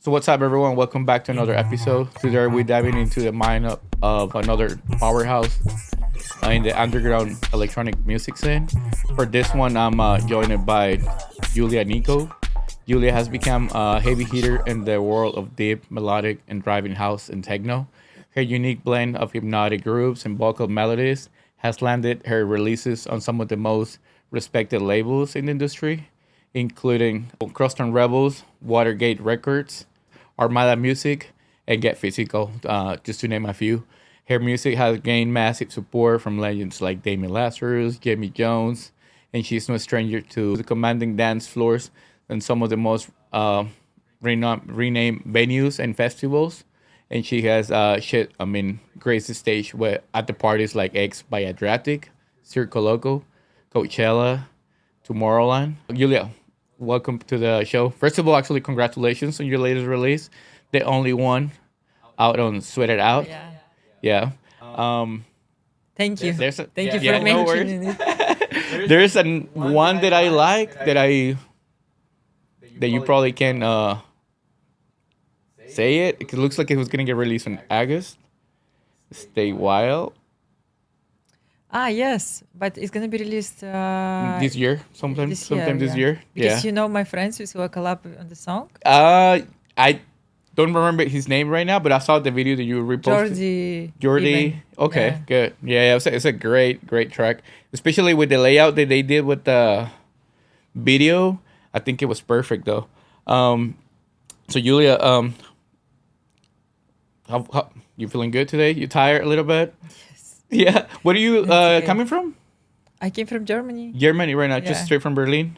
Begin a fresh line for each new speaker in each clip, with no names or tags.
So what's up, everyone? Welcome back to another episode. Today we're diving into the mind of another powerhouse in the underground electronic music scene. For this one, I'm joined by Yulia Niko. Yulia has become a heavy hitter in the world of deep, melodic, and driving house and techno. Her unique blend of hypnotic grooves and vocal melodies has landed her releases on some of the most respected labels in the industry, including Crosstown Rebels, Watergate Records, Armada Music, and Get Physical, just to name a few. Her music has gained massive support from legends like Damien Lazarus, Jamie Jones, and she's no stranger to the commanding dance floors and some of the most renamed venues and festivals. And she has graced the stage at the parties like X by Adriatic, Circo Loco, Coachella, Tomorrowland. Julia, welcome to the show. First of all, actually, congratulations on your latest release, the only one out on Sweat It Out.
Yeah.
Yeah.
Thank you. Thank you
yeah,
for
no
mentioning it.
There's one that I like that you probably can say it. It looks like it was gonna get released in August. Stay Wild
Yes, but it's gonna be released
this year, sometime this
yeah.
year.
Because
Yeah.
you know my friends who work a lot on the song.
I don't remember his name right now, but I saw the video that you reposted. Jordi.
Even.
Okay,
Yeah.
good. Yeah, it's a great track, especially with the layout that they did with the video. I think it was perfect though. So Julia, how you feeling good today? You tired a little bit?
Yes.
Yeah. Where are you
It's okay.
coming from?
I came from Germany.
Germany right now, just
Yeah.
straight from Berlin.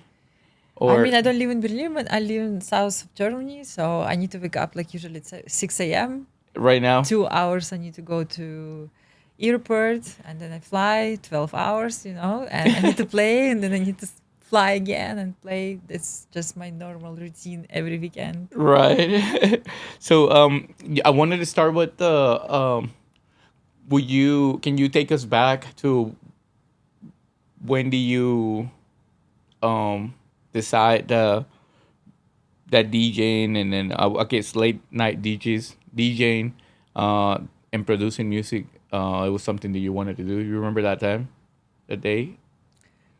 I mean, I don't live in Berlin, but I live in south of Germany, so I need to wake up like usually it's 6 a.m.
right now.
2 hours I need to go to airport, and then I fly 12 hours, and I need to play, and then I need to fly again and play. It's just my normal routine every weekend.
Right. So I wanted to start with the can you take us back to when do you decide that DJing and then I guess late night DJing and producing music it was something that you wanted to do. You remember that time? That day?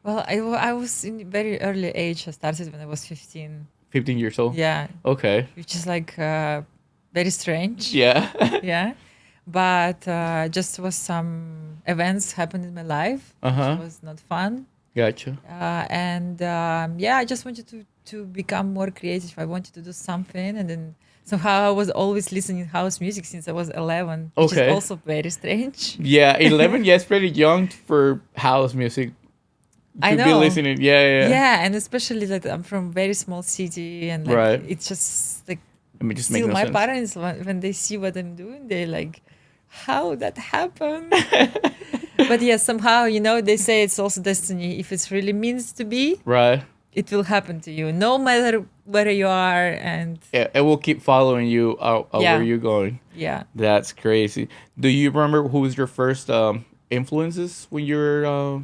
Well, I was in very early age. I started when I was 15.
15 years old?
Yeah,
Okay.
which is like very strange.
Yeah.
Yeah, but just was some events happened in my life,
Uh-huh.
which was not fun.
Gotcha.
And I just wanted to become more creative. I wanted to do something, and then somehow I was always listening house music since I was 11, which
Okay.
is also very strange.
Yeah, 11, yeah, it's pretty young for house music
I
to be
know.
listening. Yeah.
Yeah, and especially that I'm from very small city, and like
Right.
it's just like
I mean, just make
still
no
my
sense.
parents when they see what I'm doing, they're like, "How that happened?" But yeah, somehow they say it's also destiny. If it's really means to be,
Right.
it will happen to you, no matter where you are. And
Yeah, it will keep following you
Yeah.
where you're going.
yeah,
That's crazy. Do you remember who was your first influences when you were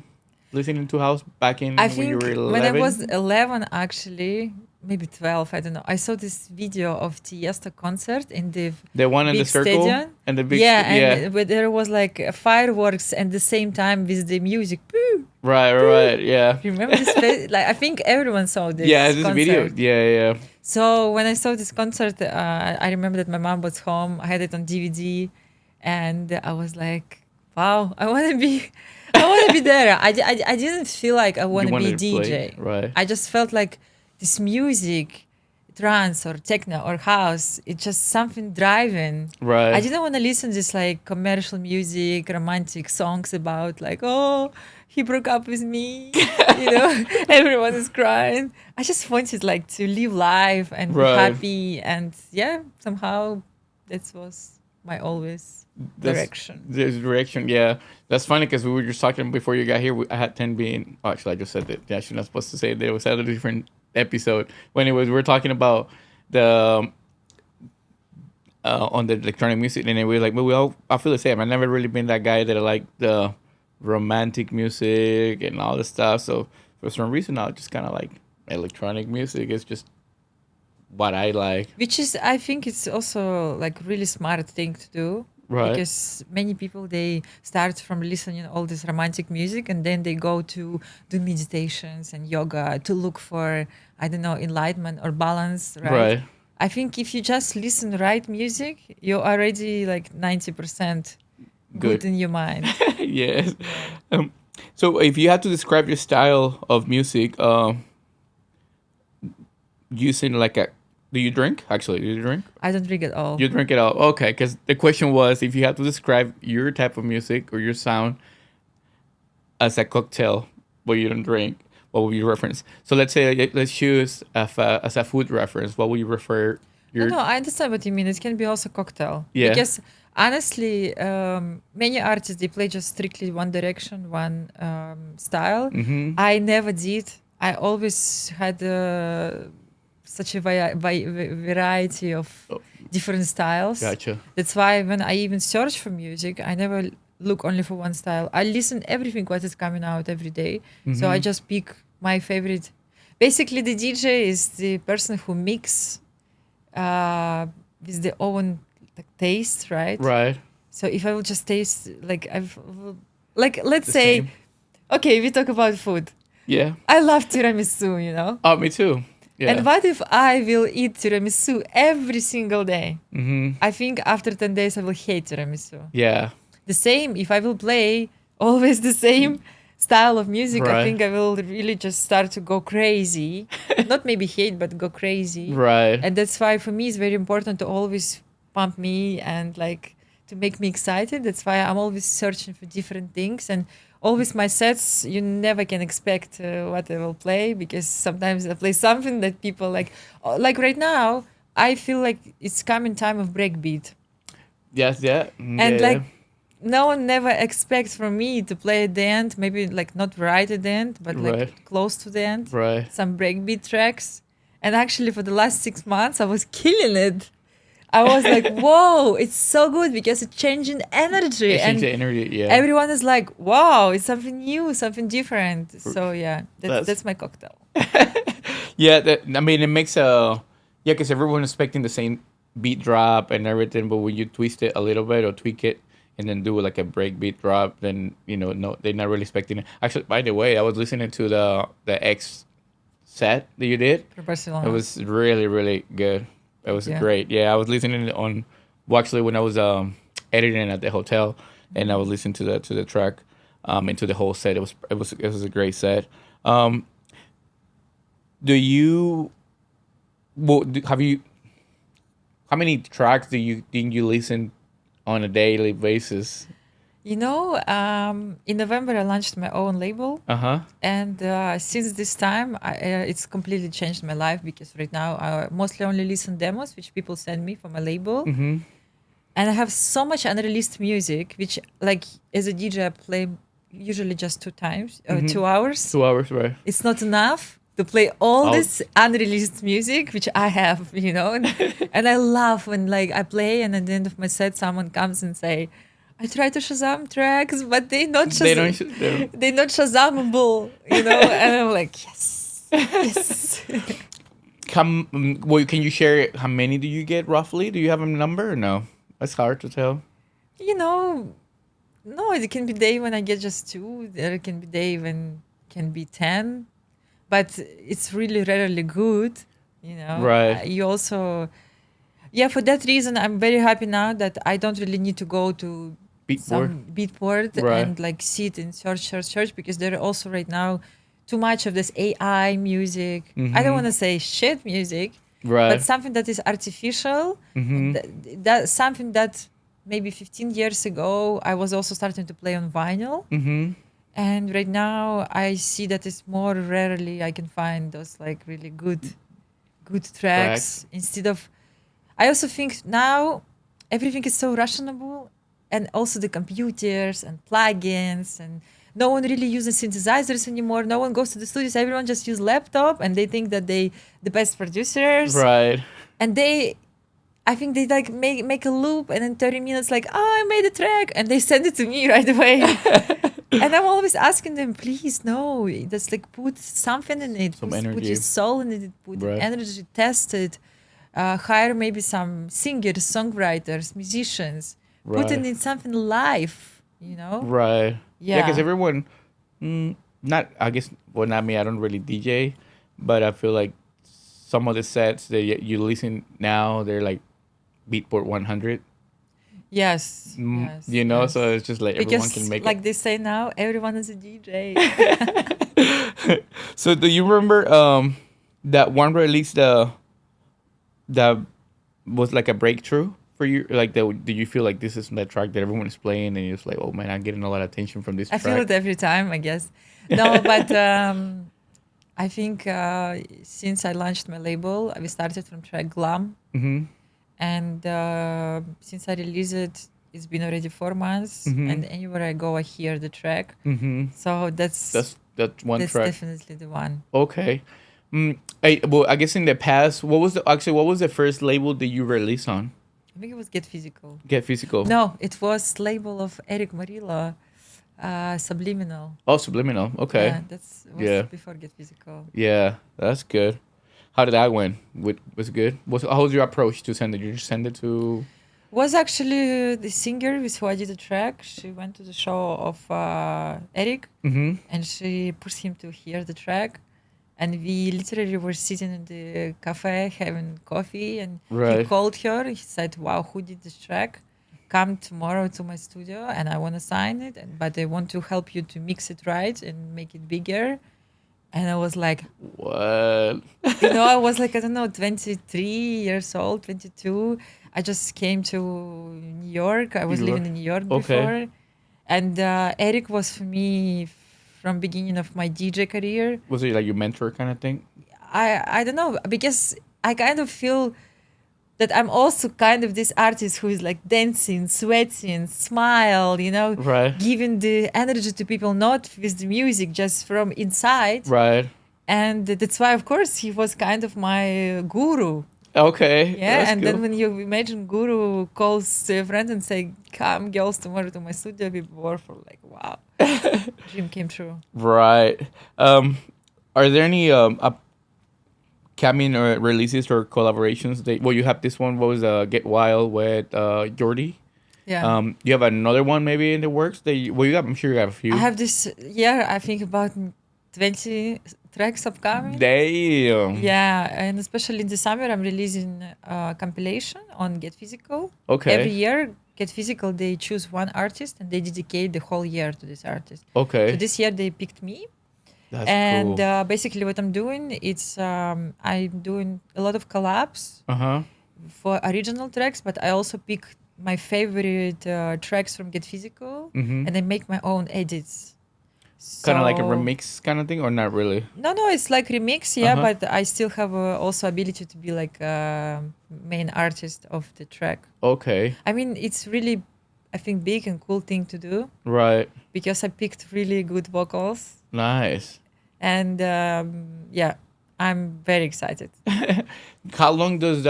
listening to house back in
I
when you
think
were 11?
when I was 11, actually, maybe 12, I don't know. I saw this video of Tiesto concert in the
The one in the
big
circle
stadium.
and the big
and where there was like fireworks and the same time with the music. Poo!
Right, yeah.
You remember this? Like I think everyone saw this.
Yeah, this
concert.
video. Yeah.
So when I saw this concert, I remember that my mom was home. I had it on DVD, and I was like, "Wow, I want to be, there." I didn't feel like I want
You
to be
wanted to play,
DJ.
right.
I just felt like this music, trance or techno or house, it's just something driving.
Right.
I didn't want to listen to this like commercial music, romantic songs about like, oh, he broke up with me, everyone is crying. I just wanted like to live life and
Right.
be happy, and somehow that was my always direction.
This direction, yeah. That's funny because we were just talking before you got here. I had 10 being. Oh, actually, I just said that. Yeah, I'm not supposed to say that. It was at a different episode. When it was, we were talking about the on the electronic music, and then we were like, well, I feel the same. I've never really been that guy that I like the romantic music and all this stuff. So for some reason, I just kind of like electronic music. It's just what I like.
Which is, I think it's also like really smart thing to do.
Right.
Because many people, they start from listening all this romantic music and then they go to do meditations and yoga to look for, I don't know, enlightenment or balance, right?
Right.
I think if you just listen right music, you're already like 90% good in your mind.
Yes. So if you had to describe your style of music, using like a, do you drink? Actually, do you drink?
I don't drink at all.
You drink it all. Okay, because the question was if you had to describe your type of music or your sound as a cocktail, but you don't drink, what would you reference? So let's say let's choose as a food reference. What would you refer your?
No, I understand what you mean. It can be also cocktail.
Yeah.
Because honestly, many artists, they play just strictly one direction, one style. I never did. I always had such a variety of different styles.
Gotcha.
That's why when I even search for music, I never look only for one style. I listen everything what is coming out every day. So I just pick my favorite. Basically, the DJ is the person who mix with their own taste, right?
Right.
So if I will just taste let's
The
say,
same.
okay, we talk about food.
Yeah.
I love tiramisu, you know.
Oh, me too. Yeah.
And what if I will eat tiramisu every single day? I think after 10 days I will hate tiramisu.
Yeah.
The same if I will play always the same style of music, I
Right.
think I will really just start to go crazy. Not maybe hate, but go crazy.
Right.
And that's why for me it's very important to always pump me and like to make me excited. That's why I'm always searching for different things. And always my sets, you never can expect what I will play, because sometimes I play something that people like. Like right now, I feel like it's coming time of breakbeat.
Yes. Yeah.
And like no one never expects from me to play at the end, maybe like not right at the end, but like
Right.
close to the end.
Right.
Some breakbeat tracks. And actually for the last 6 months, I was killing it. I was like, whoa, it's so good because it's changing energy.
It
And
changes the energy. Yeah.
everyone is like, wow, it's something new, something different. So yeah,
That's-
that's my cocktail.
Yeah, I mean, it makes because everyone's expecting the same beat drop and everything, but when you twist it a little bit or tweak it and then do like a break beat drop, then no, they're not really expecting it. Actually, by the way, I was listening to the X set that you did.
For Barcelona.
It was really, really good. It was
Yeah.
great. Yeah, I was listening actually when I was editing at the hotel, and I was listening to the track, and to the whole set. It was a great set. Do you? Well, have you? How many tracks do you think you listen on a daily basis?
You know, in November I launched my own label, and since this time, it's completely changed my life, because right now I mostly only listen demos which people send me for my label, and I have so much unreleased music, which like as a DJ I play usually just 2 times, 2 hours.
2 hours, right?
It's not enough to play all
Oh.
this unreleased music, which I have, and I love when like I play, and at the end of my set, someone comes and say, I try to Shazam tracks, but they're not they're not Shazamable, and I'm like, yes.
Well, can you share how many do you get roughly? Do you have a number or no? It's hard to tell.
No, it can be day when I get just 2. There can be day when can be 10, but it's really rarely good,
Right.
You also, for that reason, I'm very happy now that I don't really need to go to
Beatboard.
some beatboard
Right.
and like sit and search, because there are also right now too much of this AI music. I don't want to say shit music,
Right.
but something that is artificial. That's something that maybe 15 years ago I was also starting to play on vinyl. And right now I see that it's more rarely I can find those like really good tracks. Instead of, I also think now everything is so rationable, and also the computers and plugins, and no one really uses synthesizers anymore. No one goes to the studios. Everyone just use laptop, and they think that they the best producers.
Right.
And I think they like make a loop, and in 30 minutes like, I made a track, and they send it to me right away. And I'm always asking them, please, no, just like put something in it,
Some
put
energy.
your soul in it, put
Right.
energy, test it. hire maybe some singers, songwriters, musicians, put it
Right.
in something live, you know?
Right. Yeah, because
Yeah.
everyone, not I guess, well, not me. I don't really DJ, but I feel like some of the sets that you listen now, they're like Beatport 100.
Yes, yes,
You know, so
yes.
it's just like everyone can
Because,
make it.
like they say now, everyone is a DJ.
So do you remember that one release that was like a breakthrough for you? Like that, do you feel like this is that track that everyone is playing and you're just like, oh man, I'm getting a lot of attention from this
I feel
track?
it every time, I guess. No, but I think since I launched my label, we started from track Glam.
Mm-hmm.
And since I released it, it's been already 4 months.
Mm-hmm.
And anywhere I go, I hear the track.
Mm-hmm.
So that's
That's one
that's
track.
definitely the one.
Okay. I guess in the past, what was the first label that you released on?
I think it was Get Physical.
Get Physical.
No, it was label of Eric Morillo, Subliminal.
Oh, Subliminal. Okay.
Yeah, that's was
Yeah.
before Get Physical.
Yeah, that's good. How did that went? Was it good? How was your approach to send it? You just send it to?
Was actually the singer with who I did the track. She went to the show of Eric,
Mm-hmm.
and she pushed him to hear the track. And we literally were sitting in the cafe having coffee, and he
Right.
called her. He said, "Wow, who did this track? Come tomorrow to my studio, and I want to sign it. But I want to help you to mix it right and make it bigger." And I was like,
What?
I was like, I don't know, 23 years old, 22. I just came to New York. I was
You
living
were-
in New York
okay.
before. And Eric was for me from beginning of my DJ career.
Was it like your mentor kind of thing?
I don't know, because I kind of feel that I'm also kind of this artist who is like dancing, sweating, smile,
Right.
giving the energy to people, not with the music, just from inside.
Right.
And that's why, of course, he was kind of my guru.
Okay.
Yeah,
That's
and
cool.
then when you imagine guru calls to a friend and say, "Come, girls, tomorrow to my studio," people were for like, "Wow, dream came true."
Right. Are there any upcoming releases or collaborations that? Well, you have this one. What was Get Wild with Jordy?
Yeah,
You have another one maybe in the works that you got. I'm sure you have a few.
I have this year. I think about 20 tracks upcoming.
Damn.
Yeah, and especially in the summer, I'm releasing a compilation on Get Physical.
Okay.
Every year, Get Physical, they choose one artist and they dedicate the whole year to this artist.
Okay.
So this year they picked me.
That's
And
cool.
basically what I'm doing, it's I'm doing a lot of collabs
Uh-huh.
for original tracks, but I also pick my favorite tracks from Get Physical
Mm-hmm.
and I make my own edits.
Kind of like a
So-
remix kind of thing, or not really?
No, it's like remix, yeah,
Uh-huh.
but I still have also ability to be like main artist of the track.
Okay.
I mean, it's really, I think, big and cool thing to do
Right.
because I picked really good vocals.
Nice.
And yeah, I'm very excited.
How long does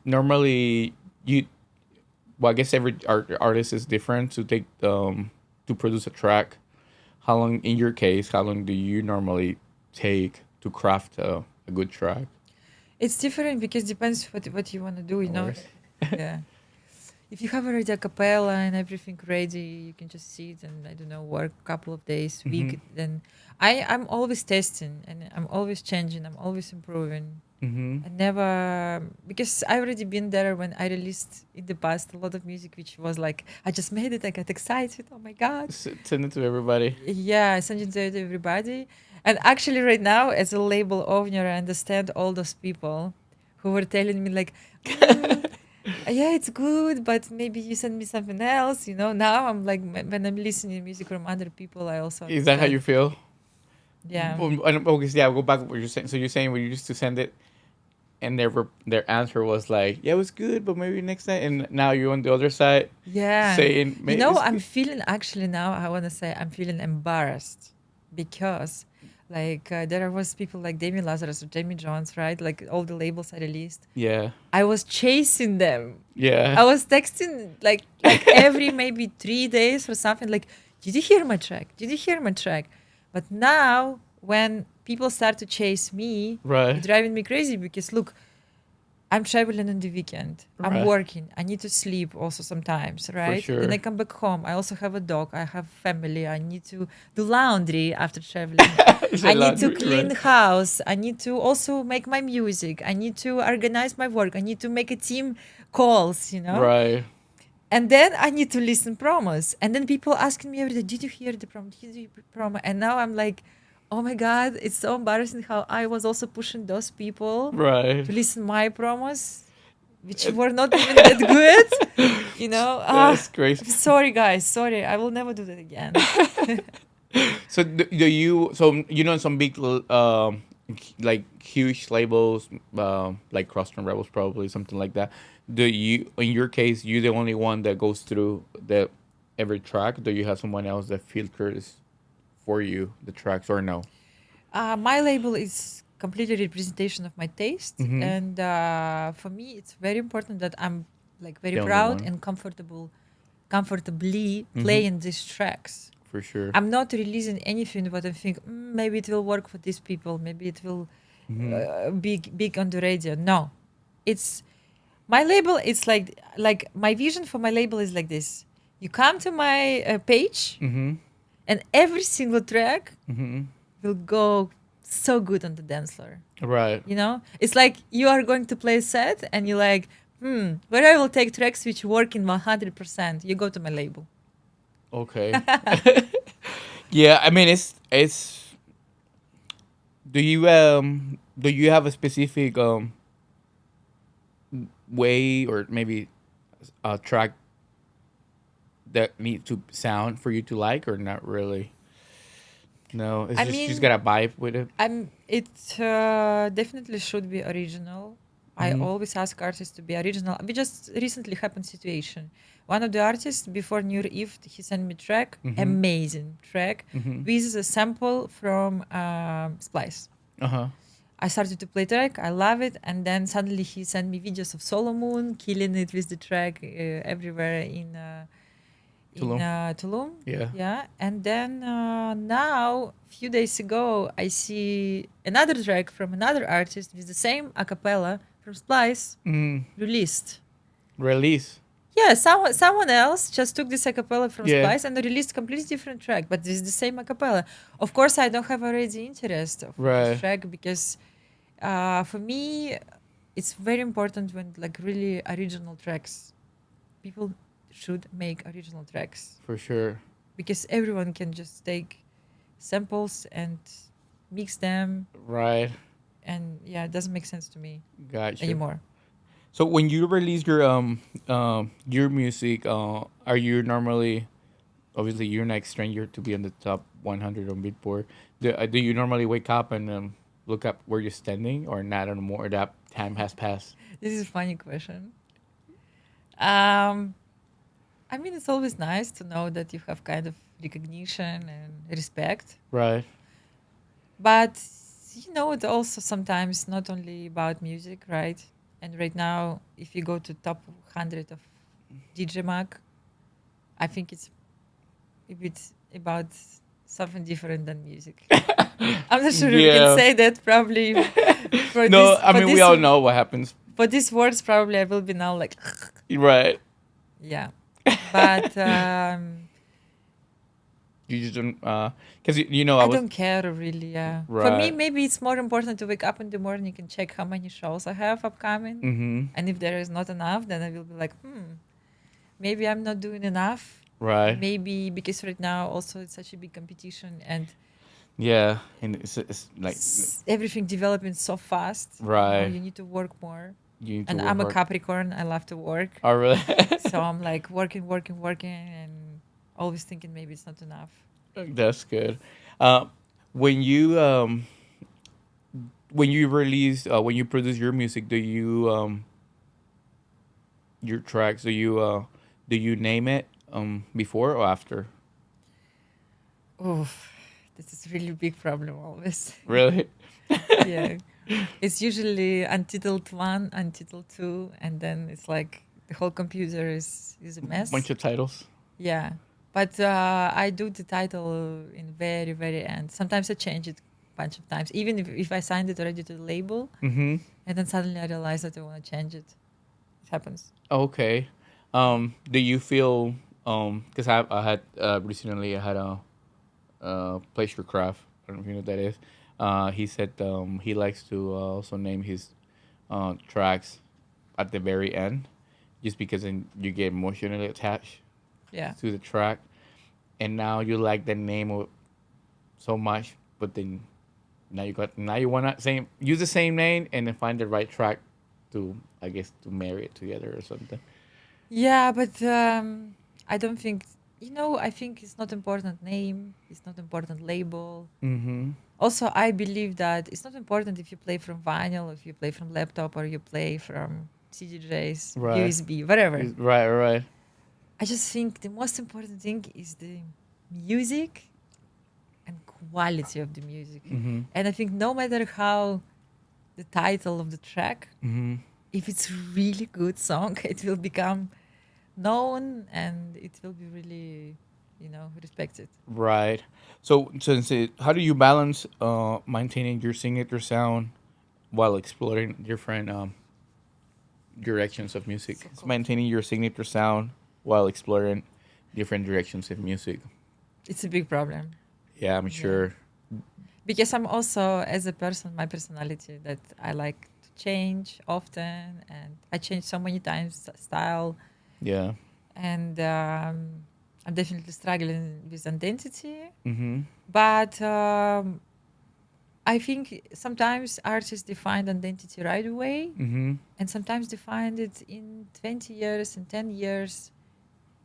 normally you? Well, I guess every artist is different to take to produce a track. How long, in your case, how long do you normally take to craft a good track?
It's different because it depends what you want to do, you know.
Course.
Yeah. If you have already a cappella and everything ready, you can just sit and I don't know, work a couple of days, week. Then I'm always testing and I'm always changing. I'm always improving.
Mm-hmm.
I never, because I already been there when I released in the past a lot of music, which was like I just made it. I got excited. Oh my god!
Send it to everybody.
Yeah, I sent it to everybody. And actually, right now, as a label owner, I understand all those people who were telling me like, yeah, it's good, but maybe you send me something else. Now I'm like, when I'm listening to music from other people, I also
Is that how you
understand.
feel?
Yeah.
Okay, yeah, I'll go back to what you're saying. So you're saying when you used to send it, and their answer was like, yeah, it was good, but maybe next time. And now you're on the other side
Yeah.
saying, maybe
I'm feeling actually now, I want to say I'm feeling embarrassed because like there was people like Damian Lazarus or Jamie Jones, right? Like all the labels I released.
yeah,
I was chasing them.
yeah.
I was texting like every maybe 3 days or something like, did you hear my track? Did you hear my track? But now when people start to chase me,
Right.
it's driving me crazy because look, I'm traveling on the weekend. I'm
Right.
working. I need to sleep also sometimes,
For
right? Then
sure.
I come back home. I also have a dog. I have family. I need to do laundry after traveling.
You
I
said
need to
laundry,
clean
right?
the house. I need to also make my music. I need to organize my work. I need to make a team calls, you know?
Right.
And then I need to listen promos. And then people asking me every day, did you hear the promo? Did you hear the promo? And now I'm like, oh my God, it's so embarrassing how I was also pushing those people
Right.
to listen my promos, which were not even that good. You know,
That's crazy.
I'm sorry, guys. Sorry. I will never do that again.
So do you? So some big like huge labels, like Crosstown Rebels, probably something like that. Do you? In your case, you the only one that goes through the every track? Do you have someone else that filters for you the tracks, or no?
My label is completely representation of my taste,
Mm-hmm.
and for me, it's very important that I'm like very
The only
proud
one.
and comfortably
Mm-hmm.
playing these tracks.
For sure.
I'm not releasing anything, but I think maybe it will work for these people. Maybe it will
Mm-hmm.
be big on the radio. No, it's my label. It's like my vision for my label is like this. You come to my page,
Mm-hmm.
and every single track
Mm-hmm.
will go so good on the dance floor.
Right.
You know, it's like you are going to play a set, and you're like, where I will take tracks which work in 100%. You go to my label.
Okay. Yeah. I mean, it's. Do you have a specific way or maybe a track that need to sound for you to like or not really? No, it's
I
just
mean,
gotta vibe with it.
it definitely should be original. I
Mm-hmm.
always ask artists to be original. We just recently happened situation. One of the artists before New Year Eve, he sent me track,
Mm-hmm.
amazing track,
Mm-hmm.
with a sample from Splice.
Uh-huh.
I started to play track. I love it, and then suddenly he sent me videos of Solomon killing it with the track everywhere in
Tulum.
Tulum.
Yeah.
Yeah, and then now, few days ago, I see another track from another artist with the same a cappella from Splice
Mm.
released.
Release.
Yeah, someone else just took this a cappella from
Yeah.
Splice and released completely different track, but it's the same a cappella. Of course, I don't have already interest for this
Right.
track because for me, it's very important when like really original tracks. People should make original tracks
For sure.
because everyone can just take samples and mix them,
Right.
and yeah, it doesn't make sense to me
Gotcha.
anymore.
So when you release your music, are you normally, obviously you're not stranger to be on the top 100 on Beatport. Do you normally wake up and look up where you're standing, or not anymore? That time has passed.
This is a funny question. um I mean, it's always nice to know that you have kind of recognition and respect,
Right.
but it's also sometimes not only about music, right? And right now, if you go to top 100 of DJ Mag, I think it's a bit about something different than music. I'm not sure if we can
Yeah.
say that probably for
No,
this
I
for
mean we
this
all know what happens.
for these words probably I will be now like
Right.
yeah. But
You just don't, because I
I
was
don't care really, yeah. For me,
right.
maybe it's more important to wake up in the morning and check how many shows I have upcoming.
Mm-hmm.
And if there is not enough, then I will be like, maybe I'm not doing enough.
Right.
Maybe because right now also it's such a big competition and
Yeah, and it's like
everything developing so fast.
right.
You need to work more.
You need to
And
work
I'm a
hard.
Capricorn. I love to work.
Oh, really?
So I'm like working, and always thinking maybe it's not enough.
That's good. Uh, when you release when you produce your music, do you your tracks do you name it before or after?
Oof, this is really big problem always.
Really?
Yeah. It's usually Untitled 1, Untitled 2, and then it's like the whole computer is a mess.
Bunch of titles.
Yeah. But I do the title in very, very end. Sometimes I change it a bunch of times. Even if I signed it already to the label,
Mm-hmm.
And then suddenly I realized that I want to change it. It happens.
Okay. Do you feel because I had recently I had a pleasure craft. I don't know if you know what that is. He said he likes to also name his tracks at the very end, just because then you get emotionally attached
Yeah.
to the track, and now you like the name of so much, but then now you wanna same use the same name and then find the right track to, I guess, to marry it together or something.
Yeah, but I don't think, I think it's not important name, it's not important label.
Mm-hmm.
Also, I believe that it's not important if you play from vinyl, if you play from laptop, or you play from CDJs,
Right.
USB, whatever.
Right. Right.
I just think the most important thing is the music and quality of the music.
Mm-hmm.
And I think no matter how the title of the track,
Mm-hmm.
if it's really good song, it will become known and it will be really, respected.
Right. So since how do you balance maintaining your signature sound while exploring different directions of music?
So
It's
cool.
maintaining your signature sound while exploring different directions of music.
It's a big problem.
Yeah, I'm
Yeah.
sure.
Because I'm also, as a person, my personality that I like to change often, and I change so many times style,
Yeah.
and I'm definitely struggling with identity.
Mm-hmm.
But I think sometimes artists define identity right away,
Mm-hmm.
and sometimes they find it in 20 years and 10 years.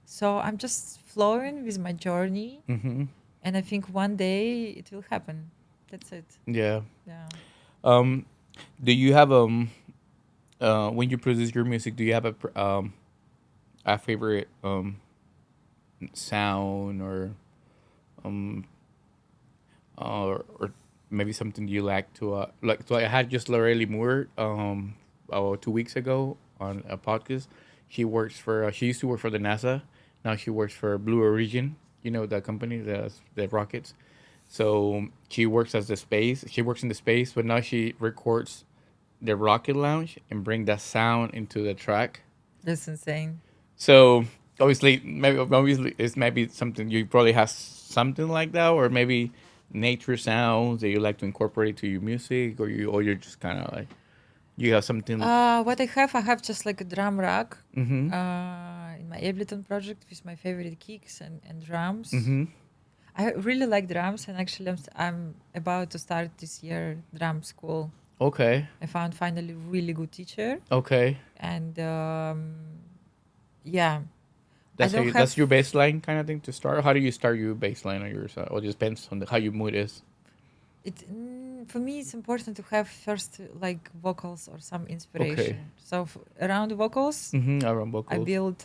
So I'm just flowing with my journey,
Mm-hmm.
and I think one day it will happen. That's it.
Yeah.
Yeah.
Um, do you have when you produce your music, do you have a favorite sound um or maybe something you like to like? So I had just Lorelei Moore 2 weeks ago on a podcast. She works for she used to work for the NASA. Now she works for Blue Origin. You know the company, the rockets. So she works as the space. She works in the space, but now she records the rocket launch and bring that sound into the track.
That's insane.
So obviously it's maybe something you probably have something like that, or maybe nature sounds that you like to incorporate to your music, or you're just kind of like you have something.
What I have just like a drum rack
Mm-hmm.
in my Ableton project with my favorite kicks and drums.
Mm-hmm.
I really like drums, and actually I'm about to start this year drum school.
Okay.
I found finally really good teacher,
Okay.
and yeah,
That's
I don't
that's
have
your baseline kind of thing to start. How do you start your baseline on yours? Or it just depends on how your mood is.
it. For me, it's important to have first like vocals or some inspiration. So around vocals,
Mm-hmm. Around
I
vocals.
built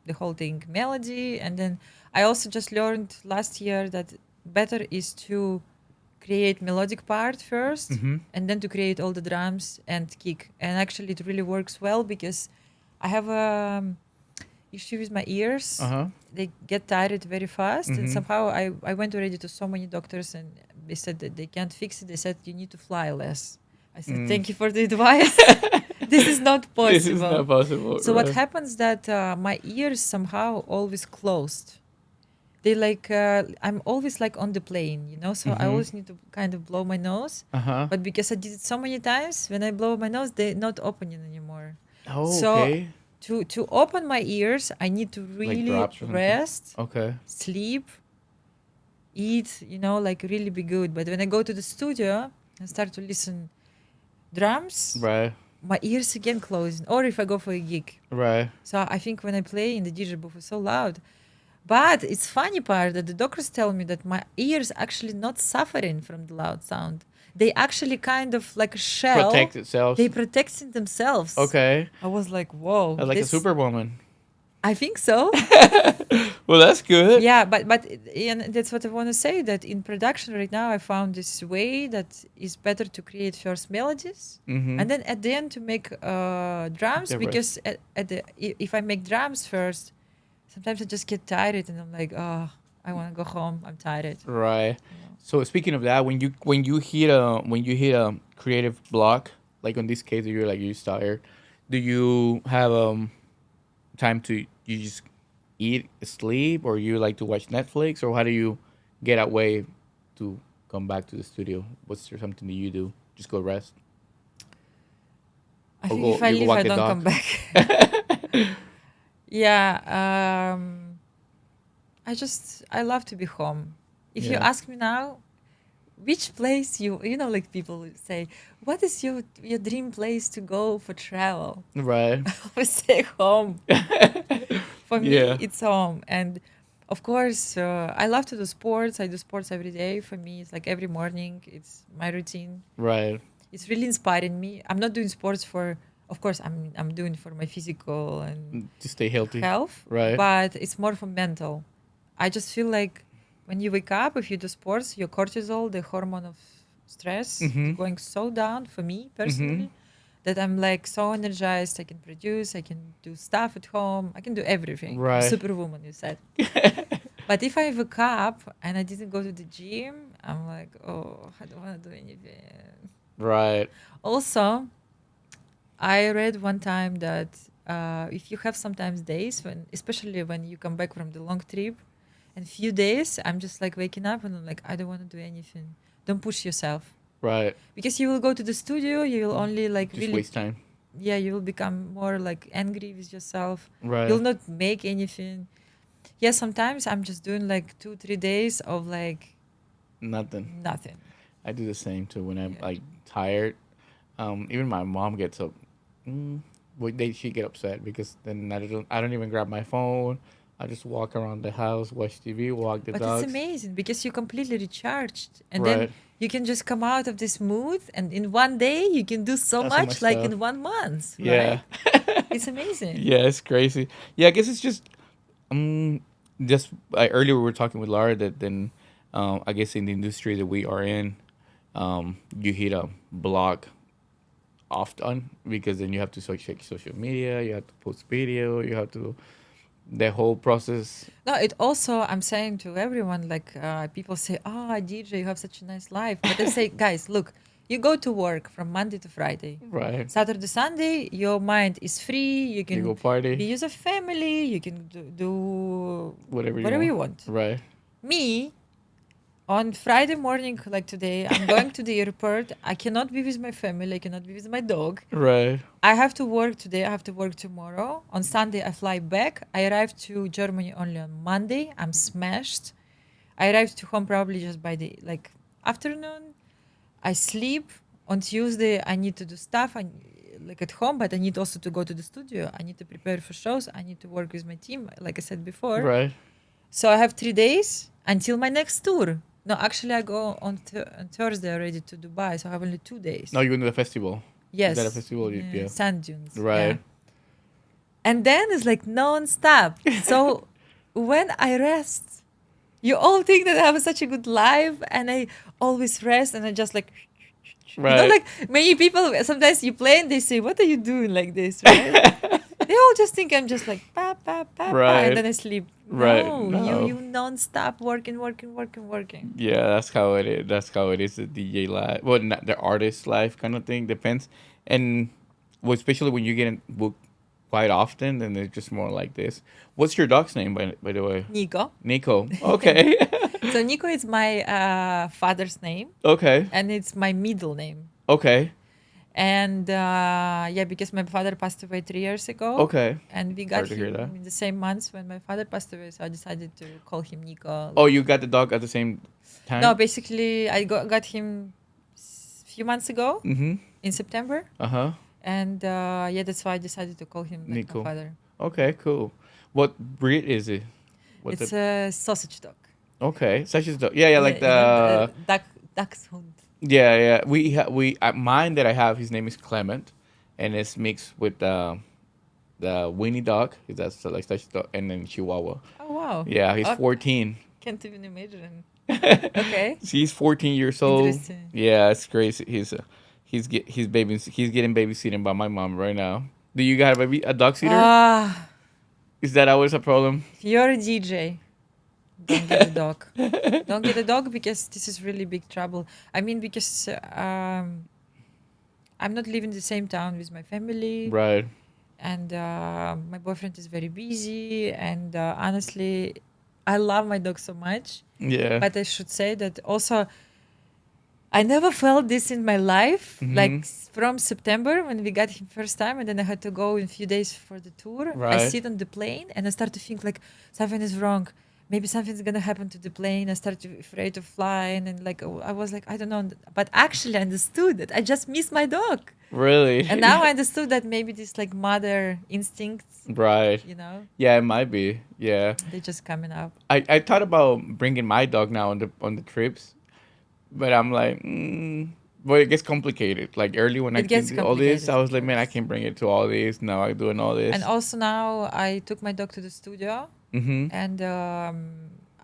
the whole thing melody, and then I also just learned last year that better is to create melodic part 1st,
Mm-hmm.
and then to create all the drums and kick. And actually, it really works well because I have a issue with my ears.
Uh huh.
They get tired very fast, and
Mm-hmm.
somehow I went already to so many doctors, and they said that they can't fix it. They said you need to fly less. I said thank you for the advice. This is not possible.
This is not possible.
So what
right.
happens that my ears somehow always closed. They like I'm always like on the plane, So I always need to kind of blow my nose.
Uh huh.
But because I did it so many times, when I blow my nose, they're not opening anymore.
Oh,
So
okay.
to open my ears, I need to really
drops or something?
rest,
Okay.
sleep, eat, like really be good. But when I go to the studio and start to listen drums,
Right.
my ears again closing. Or if I go for a gig.
Right.
So I think when I play in the DJ booth, it's so loud. But it's funny part that the doctors tell me that my ears actually not suffering from the loud sound. They actually kind of like a shell.
Protect itself.
They protecting themselves.
Okay.
I was like, whoa.
Like a superwoman.
I think so.
Well, that's good.
Yeah, but and that's what I want to say, that in production right now I found this way that is better to create first melodies
Mm-hmm.
and then at the end to make drums,
The rest.
because if I make drums first, sometimes I just get tired and I'm like, oh, I want to go home. I'm tired.
Right. So speaking of that, when you hit a creative block, like on this case, you're like you're tired. Do you have time to you just eat, sleep, or you like to watch Netflix, or how do you get away to come back to the studio? What's there something that you do? Just go rest,
I
or
think if
go
I
you go
leave,
walk
I
the
don't come
dog.
back. Yeah, I love to be home. If you
Yeah,
ask me now, which place like people would say, what is your dream place to go for travel?
right.
I always say home. For me,
Yeah,
it's home. And of course, I love to do sports. I do sports every day. For me, it's like every morning. It's my routine.
right.
It's really inspiring me. I'm not doing sports for, of course, I'm doing for my physical and
To stay healthy,
health,
right?
but it's more for mental. I just feel like when you wake up, if you do sports, your cortisol, the hormone of stress, is
Mm-hmm.
going so down for me
Mm-hmm.
personally that I'm like so energized. I can produce, I can do stuff at home, I can do everything. I'm
Right.
superwoman, you said. But if I wake up and I didn't go to the gym, I'm like, oh, I don't want to do anything.
Right.
Also, I read one time that if you have sometimes days when, especially when you come back from the long trip, and few days, I'm just like waking up and I'm like, I don't want to do anything. Don't push yourself
Right.
because you will go to the studio. You will only like
Just
really,
waste time.
yeah, you will become more like angry with yourself. You'll
Right.
not make anything. Yeah, sometimes I'm just doing like 2-3 days of like
Nothing.
nothing.
I do the same too when I'm
Yeah.
like tired. Even my mom gets up. Mm, she get upset because then I don't even grab my phone. I just walk around the house, watch TV, walk the
But it's
dogs.
amazing because you're completely recharged. And then
Right.
you can just come out of this mood and in one day you can do so
That's so much
much like
stuff.
in 1 month,
Yeah.
right? It's amazing.
Yeah, it's crazy. Yeah, I guess it's just earlier we were talking with Laura that then I guess in the industry that we are in, you hit a block often because then you have to check social media, you have to post video, you have to the whole process.
No, it also, I'm saying to everyone, like people say, oh, DJ, you have such a nice life. But I say, guys, look, you go to work from Monday to Friday.
Right.
Saturday, Sunday, your mind is free. You
You
can
go party,
be with a family. You can do
whatever you
whatever
want.
you want.
Right.
Me, on Friday morning, like today, I'm going to the airport. I cannot be with my family. I cannot be with my dog.
Right.
I have to work today. I have to work tomorrow. On Sunday, I fly back. I arrive to Germany only on Monday. I'm smashed. I arrive to home probably just by the like afternoon. I sleep. On Tuesday, I need to do stuff. Like at home, but I need also to go to the studio. I need to prepare for shows. I need to work with my team, like I said before.
Right.
So I have 3 days until my next tour. No, actually, I go on Thursday already to Dubai, so I have only 2 days.
No, you're going to the festival.
Yes,
Is that a festival?
in,
Yeah.
sand dunes.
Right.
Yeah. And then it's like non-stop. So when I rest, you all think that I have such a good life, and I always rest, and I just like,
Right.
like many people. Sometimes you play and they say, "What are you doing like this?" Right? They all just think I'm just like pa pa pa pa,
Right.
and then I sleep.
Right.
No,
No.
you non-stop working, working, working, working.
Yeah, that's how it is. That's how it is. The DJ life, well, not the artist life kind of thing depends, and well, especially when you get booked quite often, then it's just more like this. What's your dog's name, by the way?
Niko.
Nico. Okay.
So Niko is my father's name,
Okay.
and it's my middle name.
Okay.
And yeah, because my father passed away 3 years ago.
Okay.
And we
Sorry
got
to hear
him
that.
in the same months when my father passed away. So I decided to call him Niko.
Oh, you got the dog at the same time?
No, basically, I got him a few months ago
Mm-hmm.
in September.
Uh-huh.
And yeah, that's why I decided to call him like
Niko.
my father.
Okay, cool. What breed is it? What's
It's a sausage dog.
Okay, such as dog. Yeah, like
you know,
the
dachshund.
yeah. We mine that I have. His name is Clement, and it's mixed with the Winnie dog. That's like such dog, and then Chihuahua.
Oh, wow.
Yeah, he's
Oh,
14.
Can't even imagine. Okay.
He's 14 years old.
Interesting.
Yeah, it's crazy. He's getting babysitting by my mom right now. Do you got a dog sitter? Is that always a problem?
If you're a DJ, don't get a dog. Don't get a dog because this is really big trouble. I mean, because I'm not living in the same town with my family,
Right.
and my boyfriend is very busy. And honestly, I love my dog so much.
Yeah.
But I should say that also, I never felt this in my life. Like from September when we got him first time, and then I had to go in a few days for the tour. I
Right.
sit on the plane and I start to think like something is wrong. Maybe something's gonna happen to the plane. I started to be afraid of flying, and like I was like, I don't know. But actually, I understood that I just miss my dog,
Really.
and now I understood that maybe this like mother instincts,
Right.
you know,
Yeah, it might be. Yeah.
they're just coming up.
I thought about bringing my dog now on the trips, but I'm like, well, it gets complicated. Like early when I
It gets
did all this,
complicated,
I
of
was like, man, I
course.
can't bring it to all this. Now I'm doing all this.
And also now I took my dog to the studio,
Mm-hmm.
and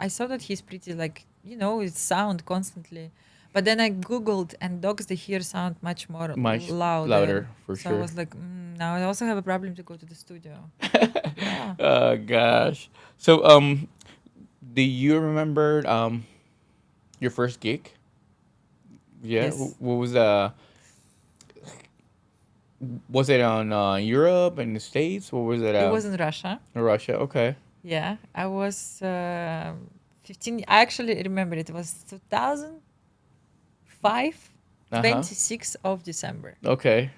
I saw that he's pretty like, it's sound constantly. But then I googled, and dogs they hear sound much more
Much
louder.
louder for
So I
sure.
was like, now I also have a problem to go to the studio. Yeah.
Oh gosh. So do you remember your first gig? Yeah.
Yes.
What was it on Europe and the States? What was it?
It was in Russia.
Russia. Okay.
Yeah. I was 15. I actually remember it was 2005,
Uh-huh.
26th of December.
Okay.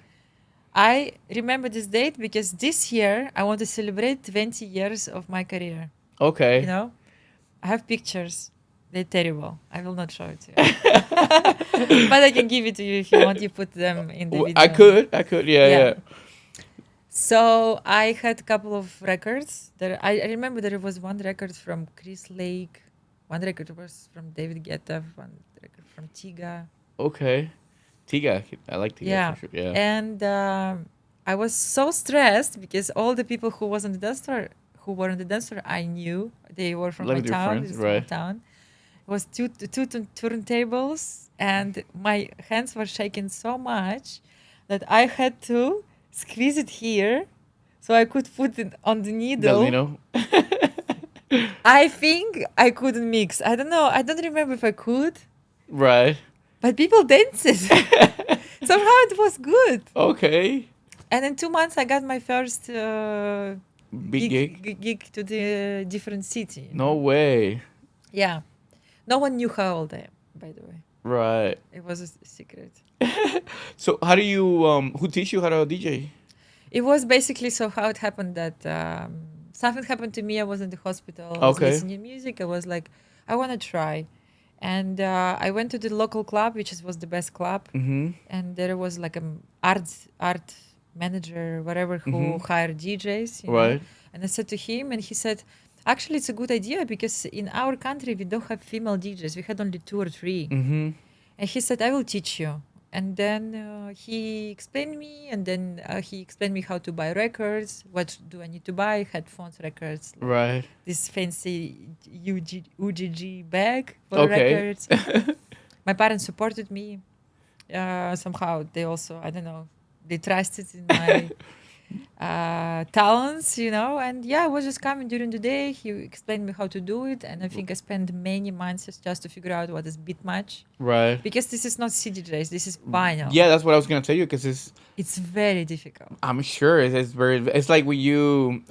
I remember this date because this year I want to celebrate 20 years of my career.
Okay.
You know, I have pictures. They're terrible. I will not show it to you. But I can give it to you if you want. You put them in the video.
I could. Yeah,
Yeah.
yeah.
So I had a couple of records. I remember there was one record from Chris Lake. One record was from David Guetta. One record from Tiga.
Okay. Tiga. I like Tiga
Yeah.
for sure. Yeah.
And I was so stressed because all the people who were on the dance floor, I knew. They were from
Like
my
with your
town,
friends,
this small
right.
town. It was two turntables, and my hands were shaking so much that I had to squeeze it here so I could put it on the needle.
You know?
I think I couldn't mix. I don't know. I don't remember if I could,
Right.
but people danced. Somehow it was good.
Okay.
And in 2 months, I got my first
Big gig.
gig to the different city.
No way.
Yeah. No one knew how old I am, by the way.
Right.
It was a secret.
So how do you who teach you how to DJ?
It was basically so how it happened that something happened to me. I was in the hospital. I was
Okay.
listening to music. I was like, I want to try. And I went to the local club, which was the best club.
Mm-hmm.
And there was like an art manager, whatever, who hired DJs. You know?
Right.
And I said to him, and he said, actually, it's a good idea because in our country, we don't have female DJs. We had only 2 or 3.
Mm-hmm.
And he said, I will teach you. And then he explained me, and then he explained me how to buy records. What do I need to buy? Headphones, records,
Right.
this fancy UGG bag for
Okay.
records. My parents supported me. Somehow they also, I don't know, they trusted in my talents, and yeah, I was just coming during the day. He explained me how to do it, and I think I spent many months just to figure out what is beat match,
Right.
because this is not CDJs, this is vinyl.
Yeah, that's what I was gonna tell you because
It's very difficult.
I'm sure it's very. It's like when you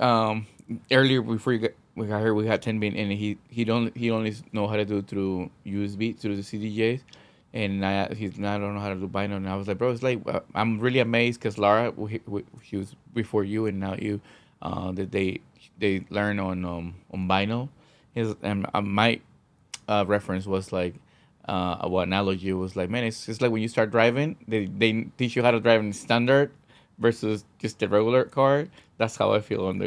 earlier before we got here, we had 10 being and he only know how to do it through USB through the CDJs, and I don't know how to do vinyl. And I was like, bro, it's like I'm really amazed because Lara, she was before you, and now you, that they learn on vinyl. And my reference was like. What analogy was like, man, it's like when you start driving, they teach you how to drive in standard versus just the regular car. That's how I feel on the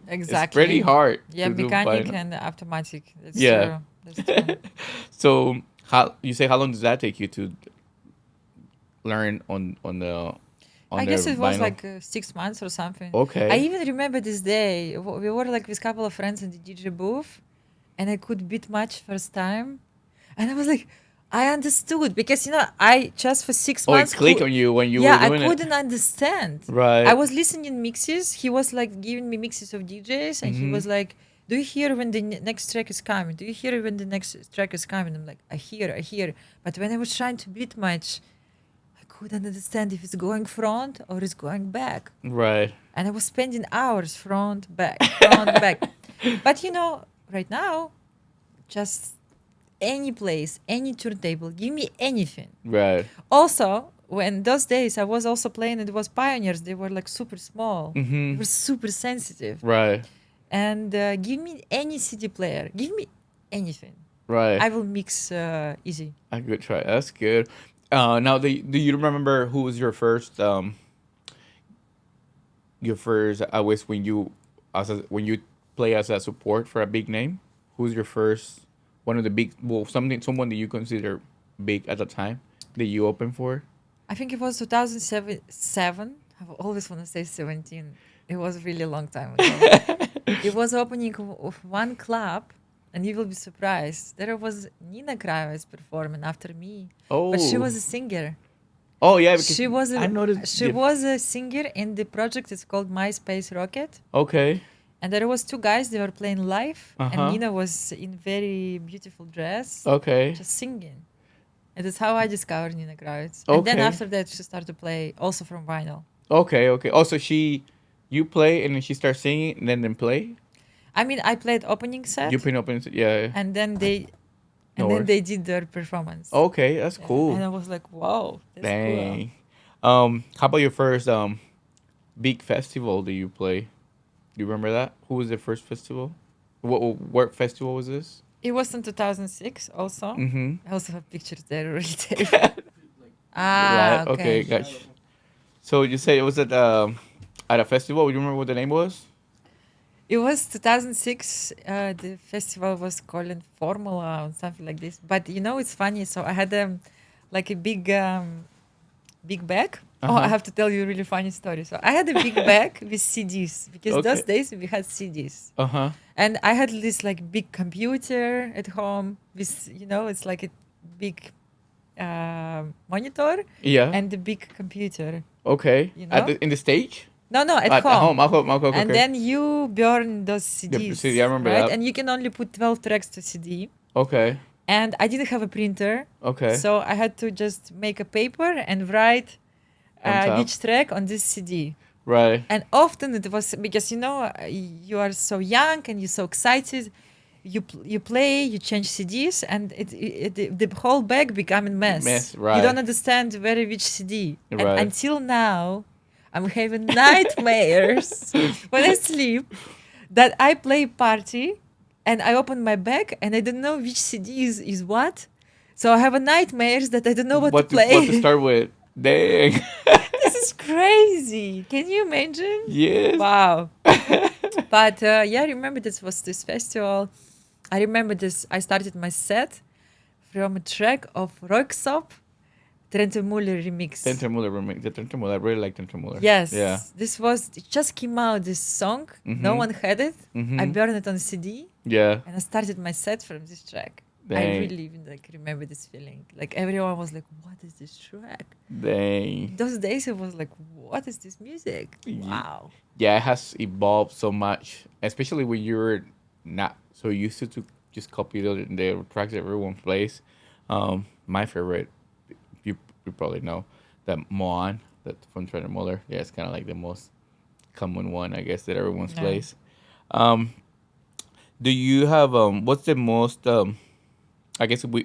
Exactly.
It's pretty hard.
Yeah,
to do
mechanic
vinyl.
and automatic. That's
Yeah.
true. That's true.
So how long does that take you to learn on the
I guess it was
vinyl?
like 6 months or something.
Okay.
I even remember this day. We were like with a couple of friends in the DJ booth, and I could beat match first time, and I was like, I understood because I just for 6 months.
It clicked on you when you
yeah,
were doing
I couldn't understand.
Right.
I was listening mixes. He was like giving me mixes of DJs, and he was like, "Do you hear when the next track is coming? Do you hear when the next track is coming?" I'm like, I hear. But when I was trying to beat match, I couldn't understand if it's going front or it's going back.
Right.
And I was spending hours front, back. But right now, just any place, any turntable, give me anything.
Right.
Also, when those days I was also playing, it was Pioneers. They were like super small. They were super sensitive.
Right.
And give me any CD player. Give me anything.
Right.
I will mix easy.
A good try. That's good. Now, do you remember who was your first? I wish when you when you play as a support for a big name. Who's your first? One of the big. Well, someone that you consider big at the time that you opened for.
I think it was 2007. I always want to say 17. It was a really long time ago. It was opening of one club, and you will be surprised. There was Nina Kravitz performing after me,
Oh.
but she was a singer.
Oh yeah, because
She was
I noticed.
she was a singer in the project. It's called MySpace Rocket.
Okay.
And there was two guys. They were playing live, and
Uh-huh.
Nina was in very beautiful dress,
Okay.
just singing. And that's how I discovered Nina Kravitz. And then
Okay.
after that, she started to play also from vinyl.
Okay. Okay. Also, you play and then she starts singing and then play.
I mean, I played opening set,
You pin up and yeah.
and then they,
No
and then
worries.
they did their performance.
Okay, that's
Yeah,
cool.
And I was like, wow, that's
Dang.
cool.
How about your first big festival that you play? Do you remember that? Who was the first festival? What festival was this?
It was in 2006 also.
Mm-hmm.
I also have pictures there already.
Right.
Okay.
Gotcha. So you say it was at a festival. Do you remember what the name was?
It was 2006. The festival was called Formula or something like this. But it's funny. So I had like a big bag. Oh, I
Uh-huh.
have to tell you a really funny story. So I had a big bag with CDs because those
Okay.
days we had CDs.
Uh huh.
And I had this like big computer at home with, it's like a big monitor
Yeah.
and a big computer.
Okay.
You
At
know?
in the stage.
No, at
At
home.
home. Okay.
And then you burn those CDs.
CD, I remember
right?
that.
And you can only put 12 tracks to CD.
Okay.
And I didn't have a printer.
Okay.
So I had to just make a paper and write
On top.
each track on this CD.
Right.
And often it was because you are so young and you're so excited. You play, you change CDs, and the whole bag become a mess.
Mess, right.
You don't understand which CD. And
Right.
until now, I'm having nightmares when I sleep that I play party and I open my bag and I don't know which CD is what. So I have a nightmares that I don't know what to play.
What to start with? Dang.
This is crazy. Can you imagine?
Yes.
Wow. But I remember this was this festival. I remember this. I started my set from a track of Roxop, Trentemüller remix.
Trentemüller remix. The Trentemüller. I really like Trentemüller.
Yes.
Yeah.
It just came out, this song. No
Mhm.
one had it.
Mhm.
I burned it on CD
Yeah.
and I started my set from this track. I
Dang.
really even remember this feeling. Like everyone was like, what is this track?
Dang.
Those days it was like, what is this music?
Ye-
Wow.
Yeah, it has evolved so much, especially when you're not so used to just copy the tracks that everyone plays. My favorite, you probably know, that Moan, that from Trentemüller. Yeah, it's kind of like the most common one, I guess, that everyone
Yeah.
plays. Do you have what's the most I guess we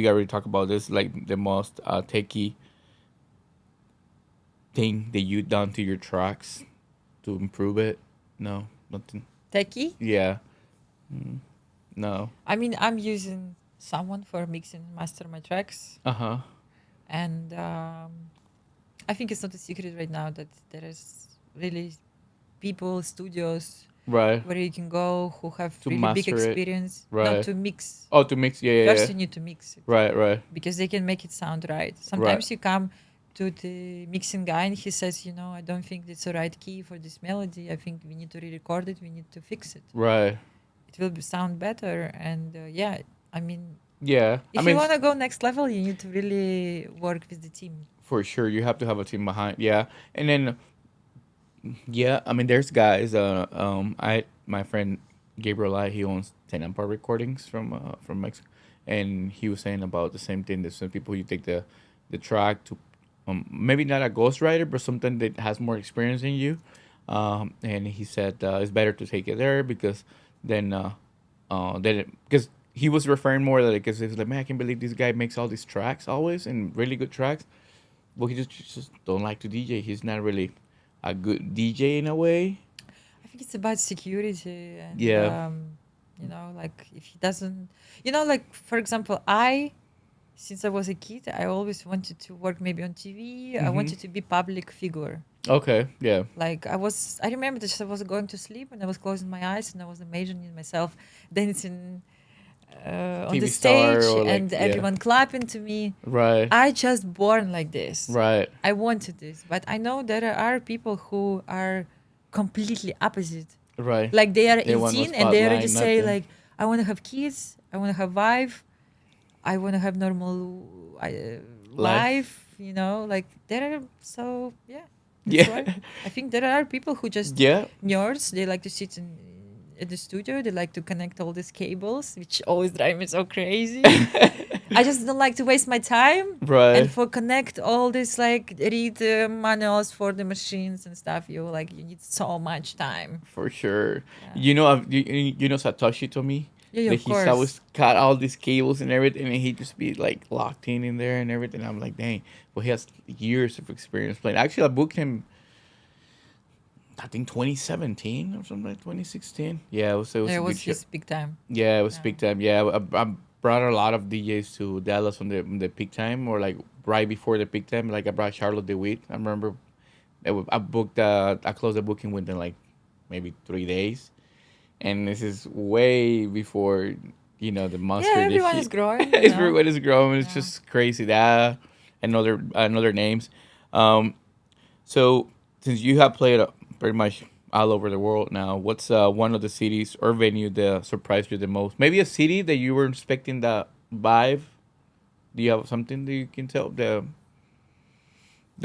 already talked about this, like the most techie thing that you done to your tracks to improve it? No, nothing.
Techie?
Yeah. No.
I mean, I'm using someone for mixing and master my tracks.
Uh-huh.
And I think it's not a secret right now that there is really people, studios,
Right.
where you can go who have
To
really big
master it.
experience. No,
Right.
to mix.
Oh, to mix. Yeah, yeah,
First,
yeah.
you need to mix it
Right.
because they can make it sound right. Sometimes you come to the mixing guy and he says, I don't think it's the right key for this melody. I think we need to re-record it. We need to fix it.
Right.
It will sound better. And I mean,
Yeah.
if you want to go next level, you need to really work with the team.
For sure, you have to have a team behind. Yeah, and then yeah, I mean, there's guys. My friend Gabriel, he owns 10 Empire Recordings from Mexico, and he was saying about the same thing. That some people, you take the track to maybe not a ghostwriter, but something that has more experience than you. And he said it's better to take it there because then because he was referring more like because he's like, man, I can't believe this guy makes all these tracks always and really good tracks. Well, he just don't like to DJ. He's not really a good DJ in a way.
I think it's about security and
Yeah.
like if he doesn't, like for example, since I was a kid, I always wanted to work maybe on TV. I
Mm-hmm.
wanted to be public figure.
Okay. Yeah.
Like I remember that I was going to sleep and I was closing my eyes and I was imagining myself dancing on the
TV star
stage
or like
and
yeah.
everyone clapping to me.
Right.
I just born like this.
Right.
I wanted this, but I know there are people who are completely opposite.
Right.
Like they are
They want no
18 and they already
spotlight,
say
nothing.
like, I want to have kids, I want to have wife, I want to have normal life. Like there are that's
Yeah.
why I think there are people who just
Yeah.
nerds. They like to sit at the studio. They like to connect all these cables, which always drive me so crazy. I just don't like to waste my time.
Right.
And for connect all this, like read manuals for the machines and stuff, you need so much time.
For sure.
Yeah.
You know Satoshi Tomi?
Yeah,
That
of
he's
course.
always cut all these cables and everything, and he just be like locked in there and everything. I'm like, dang. Well, he has years of experience playing. Actually, I booked him. I think 2017 or something like 2016. Yeah, it was
Yeah,
a
it
good
was
show.
his big time.
Yeah, it was
Yeah.
big time. Yeah, I brought a lot of DJs to Dallas on the peak time or like right before the peak time. Like I brought Charlotte DeWitt. I remember I booked. I closed the booking within like maybe 3 days, and this is way before the monster.
Yeah,
This
everyone
shit.
is growing.
Everyone is growing. It's
Yeah.
just crazy. That and other names. Um, so since you have played pretty much all over the world now, what's one of the cities or venue that surprised you the most? Maybe a city that you were expecting the vibe. Do you have something that you can tell that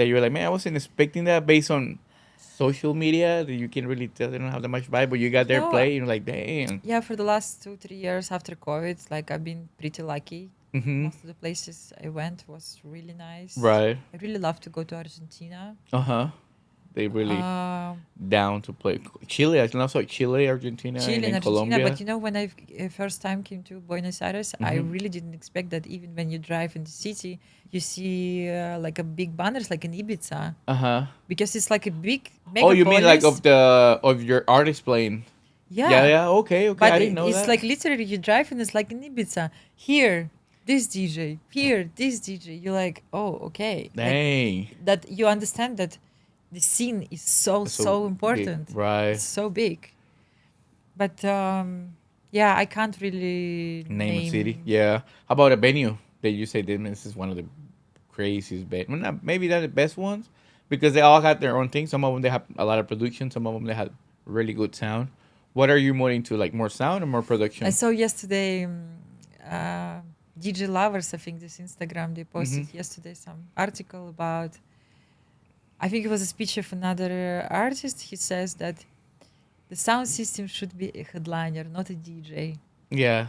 you're like, man, I wasn't expecting that based on social media that you can really tell they don't have that much vibe, but you got their
No,
play and you're like, damn.
yeah, for the last 2-3 years after COVID, like I've been pretty lucky.
Mm-hmm.
Most of the places I went was really nice.
Right.
I really love to go to Argentina.
Uh huh. They really
Um,
down to play Chile. I also Chile, Argentina,
Chile
and
and
then
Argentina.
Colombia.
But when I first time came to Buenos Aires, I
Mhm.
really didn't expect that even when you drive in the city, you see like a big banners like in Ibiza
Uh huh.
because it's like a big
Oh, you mean like
megapolis.
of your artist playing?
Yeah,
Yeah, yeah. Okay, okay.
but
I didn't know
it's
that.
like literally you drive and it's like in Ibiza. Here, this DJ. Here, this DJ. You're like, oh, okay. Like,
Dang.
that you understand that the scene is so
So big,
important.
right?
It's so big. But yeah, I can't really
Name a city. Yeah. How about a venue that you say this is one of the craziest well, maybe not the best ones because they all got their own thing. Some of them they have a lot of production. Some of them they have really good sound. What are you more into, like more sound or more
I
production?
saw yesterday DJ Lovers, I think this Instagram, they posted yesterday some article about, I think it was a speech of another artist. He says that the sound system should be a headliner, not a DJ.
Yeah,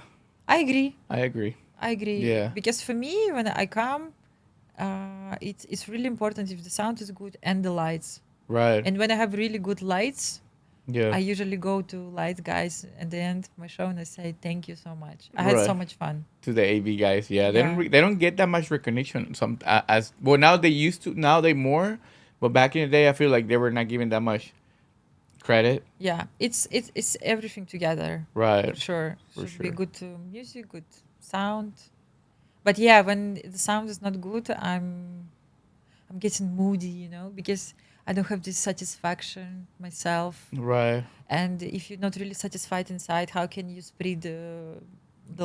I agree.
I agree.
I agree.
Yeah.
Because for me, when I come, it's really important if the sound is good and the lights.
Right.
And when I have really good lights,
Yeah.
I usually go to light guys at the end of my show and I say thank you so much. I had so
Right.
much fun.
To the AV guys, yeah, they don't
Yeah.
they don't get that much recognition. Some as well now they used to. Now they more, but back in the day, I feel like they were not given that much credit.
Yeah, it's everything together.
Right.
For sure.
For
Should be
sure.
good music, good sound. But yeah, when the sound is not good, I'm getting moody, because I don't have this satisfaction myself.
Right.
And if you're not really satisfied inside, how can you spread the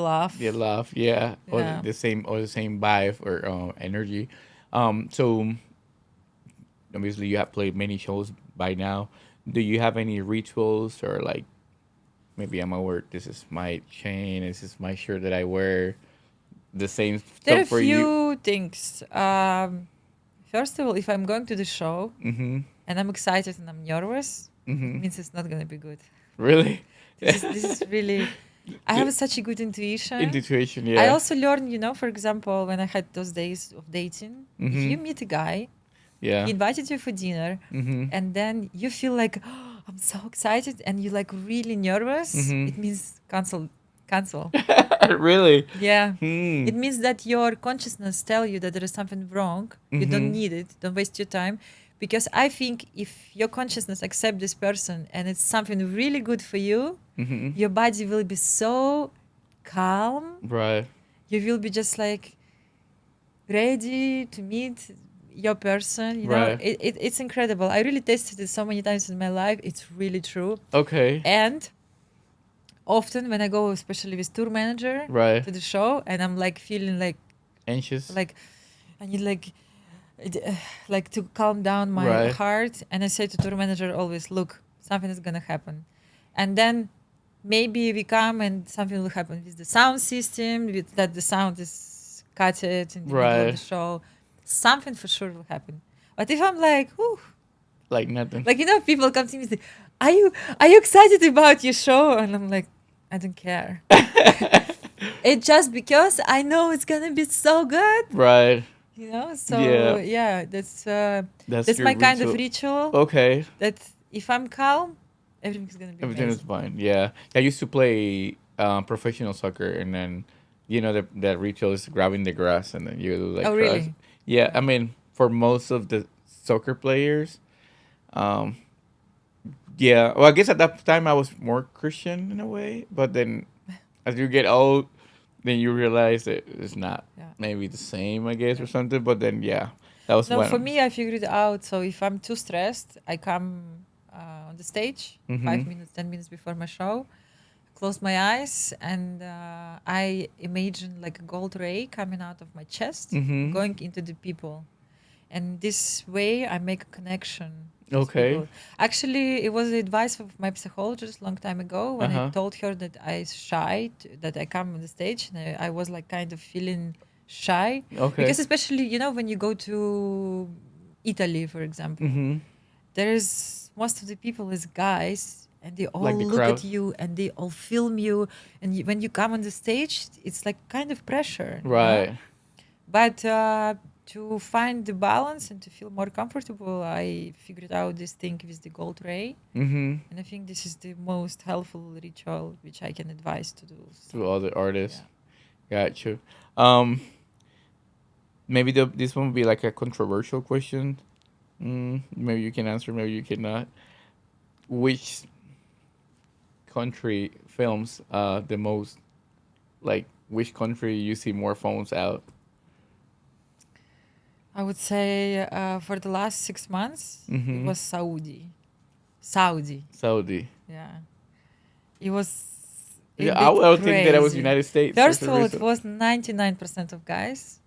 love?
The laugh, yeah, or
Yeah.
the same vibe or energy. So obviously you have played many shows by now. Do you have any rituals or like maybe I'm at work? This is my chain. This is my shirt that I wear. The same
There are
stuff for
few
you.
things. First of all, if I'm going to the show
Mm-hmm.
and I'm excited and I'm nervous, it
Mm-hmm.
means it's not gonna be good.
Really?
This is really I have such a good intuition.
Intuition,
I
yeah.
also learned, for example, when I had those days of dating, if you meet a guy,
Yeah.
he invited you for dinner, and then you feel like, oh, I'm so excited, and you're like really nervous. It means cancel.
Really?
Yeah. It means that your consciousness tell you that there is something wrong. You don't need it. Don't waste your time. Because I think if your consciousness accept this person and it's something really good for you, your body will be so calm.
Right.
You will be just like ready to meet your person. You know,
Right.
it's incredible. I really tested it so many times in my life. It's really true.
Okay.
And often when I go, especially with tour manager
Right.
to the show, and I'm like feeling
Anxious.
like I need like to calm down my
Right.
heart, and I say to tour manager always, look, something is gonna happen, and then maybe we come and something will happen with the sound system, with that the sound is cut it in the middle of
Right.
the show. Something for sure will happen. But if I'm like, whew,
Like nothing.
like people come to me and say, are you excited about your show? And I'm like, I don't care. It's just because I know it's gonna be so good.
Right.
So
Yeah.
that's
Your
my kind of
ritual.
ritual.
Okay.
That if I'm calm, everything's gonna be
Everything is
amazing.
fine. Yeah. I used to play professional soccer, and then that ritual is grabbing the grass, and then you do like
Oh,
cross.
really?
Yeah. I mean, for most of the soccer players, um, yeah. Well, I guess at that time I was more Christian in a way, but then as you get old, then you realize that it's not
Yeah.
maybe the same, I guess, or something. But then yeah, that was
No,
when.
for me, I figured it out. So if I'm too stressed, I come on the stage 5 minutes, 10 minutes before my show, close my eyes, and I imagine like a gold ray coming out of my chest, going into the people. And this way, I make a connection with
Okay.
people. Actually, it was the advice of my psychologist long time ago when I told her that I shy, that I come on the stage, and I was like kind of feeling shy.
Okay.
Because especially, when you go to Italy, for example, there's most of the people is guys, and they all
Like the
look
crowd.
at you and they all film you. And when you come on the stage, it's like kind of pressure.
Right.
But to find the balance and to feel more comfortable, I figured out this thing with the gold ray. And I think this is the most helpful ritual which I can advise to do.
To all the artists. Got you. Maybe this one would be like a controversial question. Maybe you can answer, maybe you cannot. Which country films the most? Like, which country you see more phones out?
I would say for the last 6 months, it was Saudi.
Saudi.
Yeah. It was a
Yeah,
bit
I would think that it was
crazy.
United States.
First
for
of
some
all, it
reason.
was 99% of guys.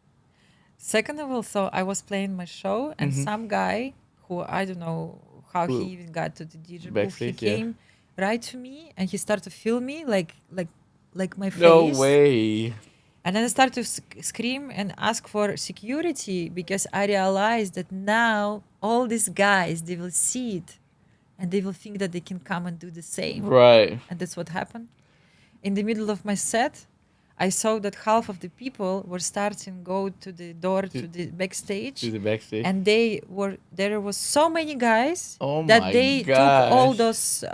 Second of all, so I was playing my show, and some guy who I don't know how
Who?
he even got to the DJ booth, he
Backstage, yeah.
came right to me and he started to film me like my
No
face.
way.
And then I started to scream and ask for security because I realized that now all these guys, they will see it and they will think that they can come and do the same.
Right.
And that's what happened. In the middle of my set, I saw that half of the people were starting go to the door to the backstage.
To the backstage.
And there was so many guys
Oh my
that they took all
gosh.
those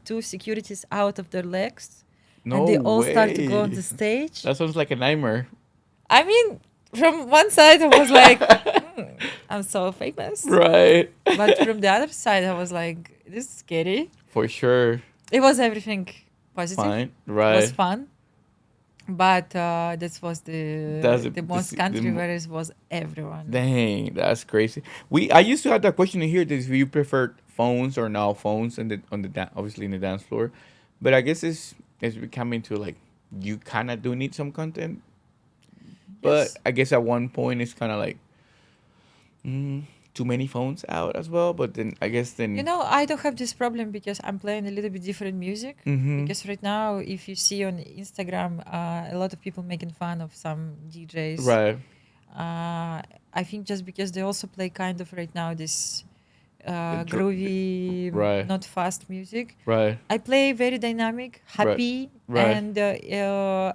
two securities out of their legs.
No
And they all started to go on
way.
the stage.
That sounds like a nightmare.
I mean, from one side I was like, I'm so famous.
Right.
But from the other side I was like, this is scary.
For sure.
It was everything positive.
Fine.
It
Right.
was fun. But this was the most country where it was everyone.
Dang, that's crazy. I used to have that question in here: that if you prefer phones or now phones, and obviously in the dance floor, but I guess it's becoming to like you kind of do need some content, but
Yes.
I guess at one point it's kind of like too many phones out as well. But then I guess then
I don't have this problem because I'm playing a little bit different music. Because right now, if you see on Instagram, a lot of people making fun of some DJs.
right,
I think just because they also play kind of right now this groovy,
Right.
not fast music.
Right.
I play very dynamic,
Right.
happy,
Right.
and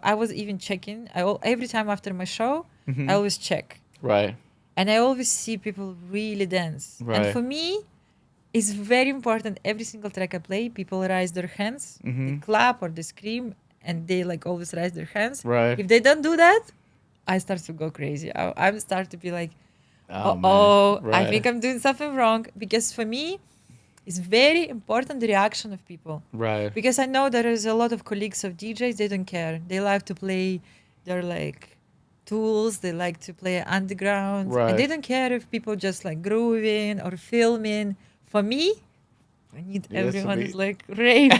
I was even checking. Every time after my show,
Mhm.
I always check,
Right.
and I always see people really dance. And
Right.
for me, it's very important. Every single track I play, people raise their hands, they
Mhm.
clap or they scream, and they like always raise their hands.
Right.
If they don't do that, I start to go crazy. I start to be like,
Oh man.
oh, I
Right.
think I'm doing something wrong. Because for me, it's very important the reaction of people.
Right.
Because I know there is a lot of colleagues of DJs, they don't care. They like to play their like tools, they like to play underground. And they
Right.
don't care if people just like grooving or filming. For me, I need
It has to
everyone
be-
is like rave.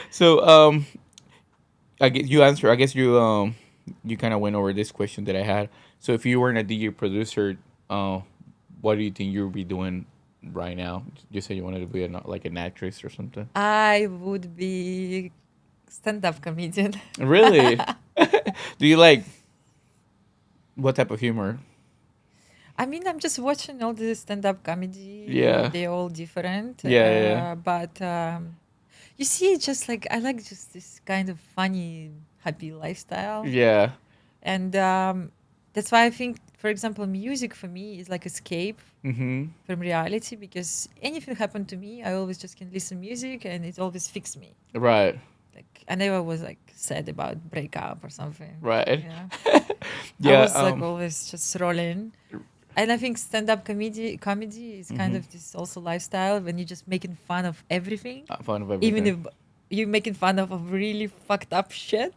So I guess you answer. I guess you kind of went over this question that I had. So if you weren't a DJ producer, what do you think you would be doing right now? You said you wanted to be like an actress or something.
I would be stand-up comedian.
Really? Do you like what type of humor?
I mean, I'm just watching all the stand-up comedy.
Yeah.
They're all different.
Yeah.
But you see, it's just like I like just this kind of funny, happy lifestyle.
Yeah.
And that's why I think, for example, music for me is like escape
Mm-hmm.
from reality, because anything happened to me, I always just can listen music and it always fix me.
Right.
Like I never was like sad about breakup or something.
Right.
Yeah.
Yeah.
I was like always just rolling. And I think stand-up comedy is kind of this also lifestyle when you're just making fun of everything,
fun of everything.
even if you're making fun of really fucked up shit.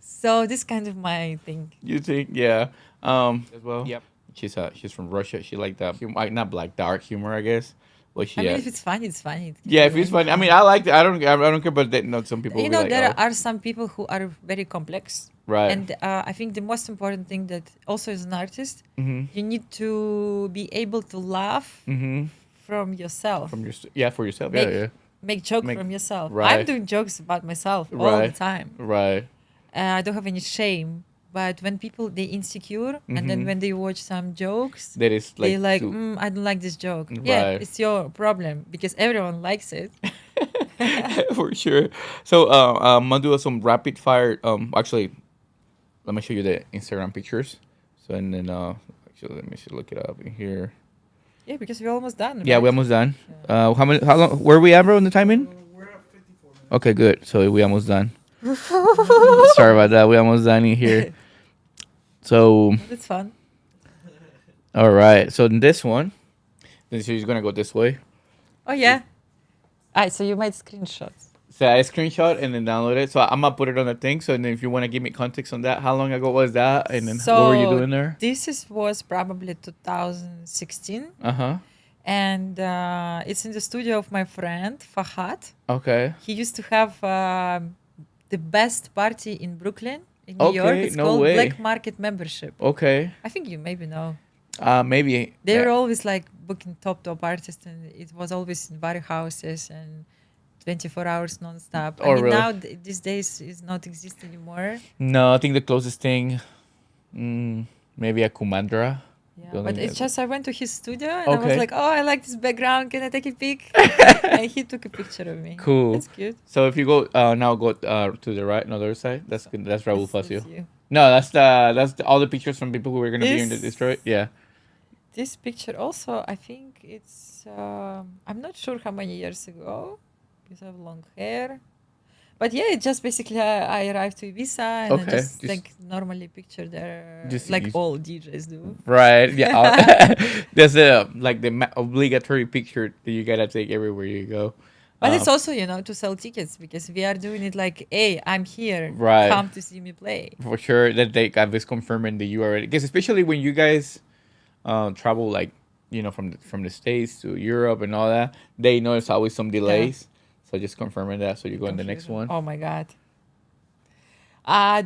So this kind of my thing.
You think, yeah. As well. Yep. She's from Russia. She like that humor, not black dark humor, I guess. But she.
I mean, if it's funny, it's funny. It can
Yeah,
be
if it's
like
funny. I mean, I like it. I don't care, but some people.
you
will
know,
be like,
there
oh.
are some people who are very complex.
Right.
And I think the most important thing that also as an artist,
Mm-hmm.
you need to be able to laugh
Mm-hmm.
from yourself.
From your for yourself.
Make,
Yeah.
make joke from yourself.
Right.
I'm doing jokes about myself all the time.
Right.
I don't have any shame. But when people they insecure and then when they watch some jokes,
that is like
they like, I don't like this joke. Yeah,
Right.
it's your problem because everyone likes it.
for sure. So I'm gonna do some rapid fire. Actually, let me show you the Instagram pictures. So and then actually let me look it up in here.
Yeah, because we're almost done.
Yeah,
right?
we're almost done. How long? Where are we at, bro? On the timing?
We're at 54 minutes.
Okay, good. So we almost done. Sorry about that. We almost done in here. So
That's fun.
all right. So in this one, then she's gonna go this way.
Oh yeah. Alright, so you made screenshots.
So I screenshot and then download it. So I'm gonna put it on the thing. So then if you want to give me context on that, how long ago was that? And then what were you doing there?
Was probably 2016,
Uh-huh.
and it's in the studio of my friend Fahad.
Okay.
He used to have the best party in Brooklyn, in New York.
Okay,
It's
no
called
way.
Black Market Membership.
Okay.
I think you maybe know.
Maybe.
They were always like booking top artists, and it was always in warehouses and 24 hours non-stop.
Oh,
I mean,
really?
now these days is not exist anymore.
No, I think the closest thing, maybe a Kumandra.
Yeah,
Don't
but
think
it's
that-
just I went to his studio and I was
Okay.
like, oh, I like this background. Can I take a pic? And he took a picture of me.
Cool.
That's cute.
So if you go now go to the right, another side. That's good. That's Raul
That's
Facio.
you.
No, that's all the pictures from people who were gonna be in
This-
Detroit. Yeah.
This picture also, I think it's, I'm not sure how many years ago because I have long hair. But yeah, it just basically I arrived to Ibiza and
Okay,
I just
just-
like normally picture there
Just
like
use-
all DJs do.
Right. Yeah. There's like the obligatory picture that you gotta take everywhere you go.
But it's also, to sell tickets because we are doing it like, hey, I'm here.
Right.
Come to see me play.
For sure that they got this confirming that you already, because especially when you guys travel like from the States to Europe and all that, they know there's always some delays. So just confirming that, so you go in the next one.
Oh my god.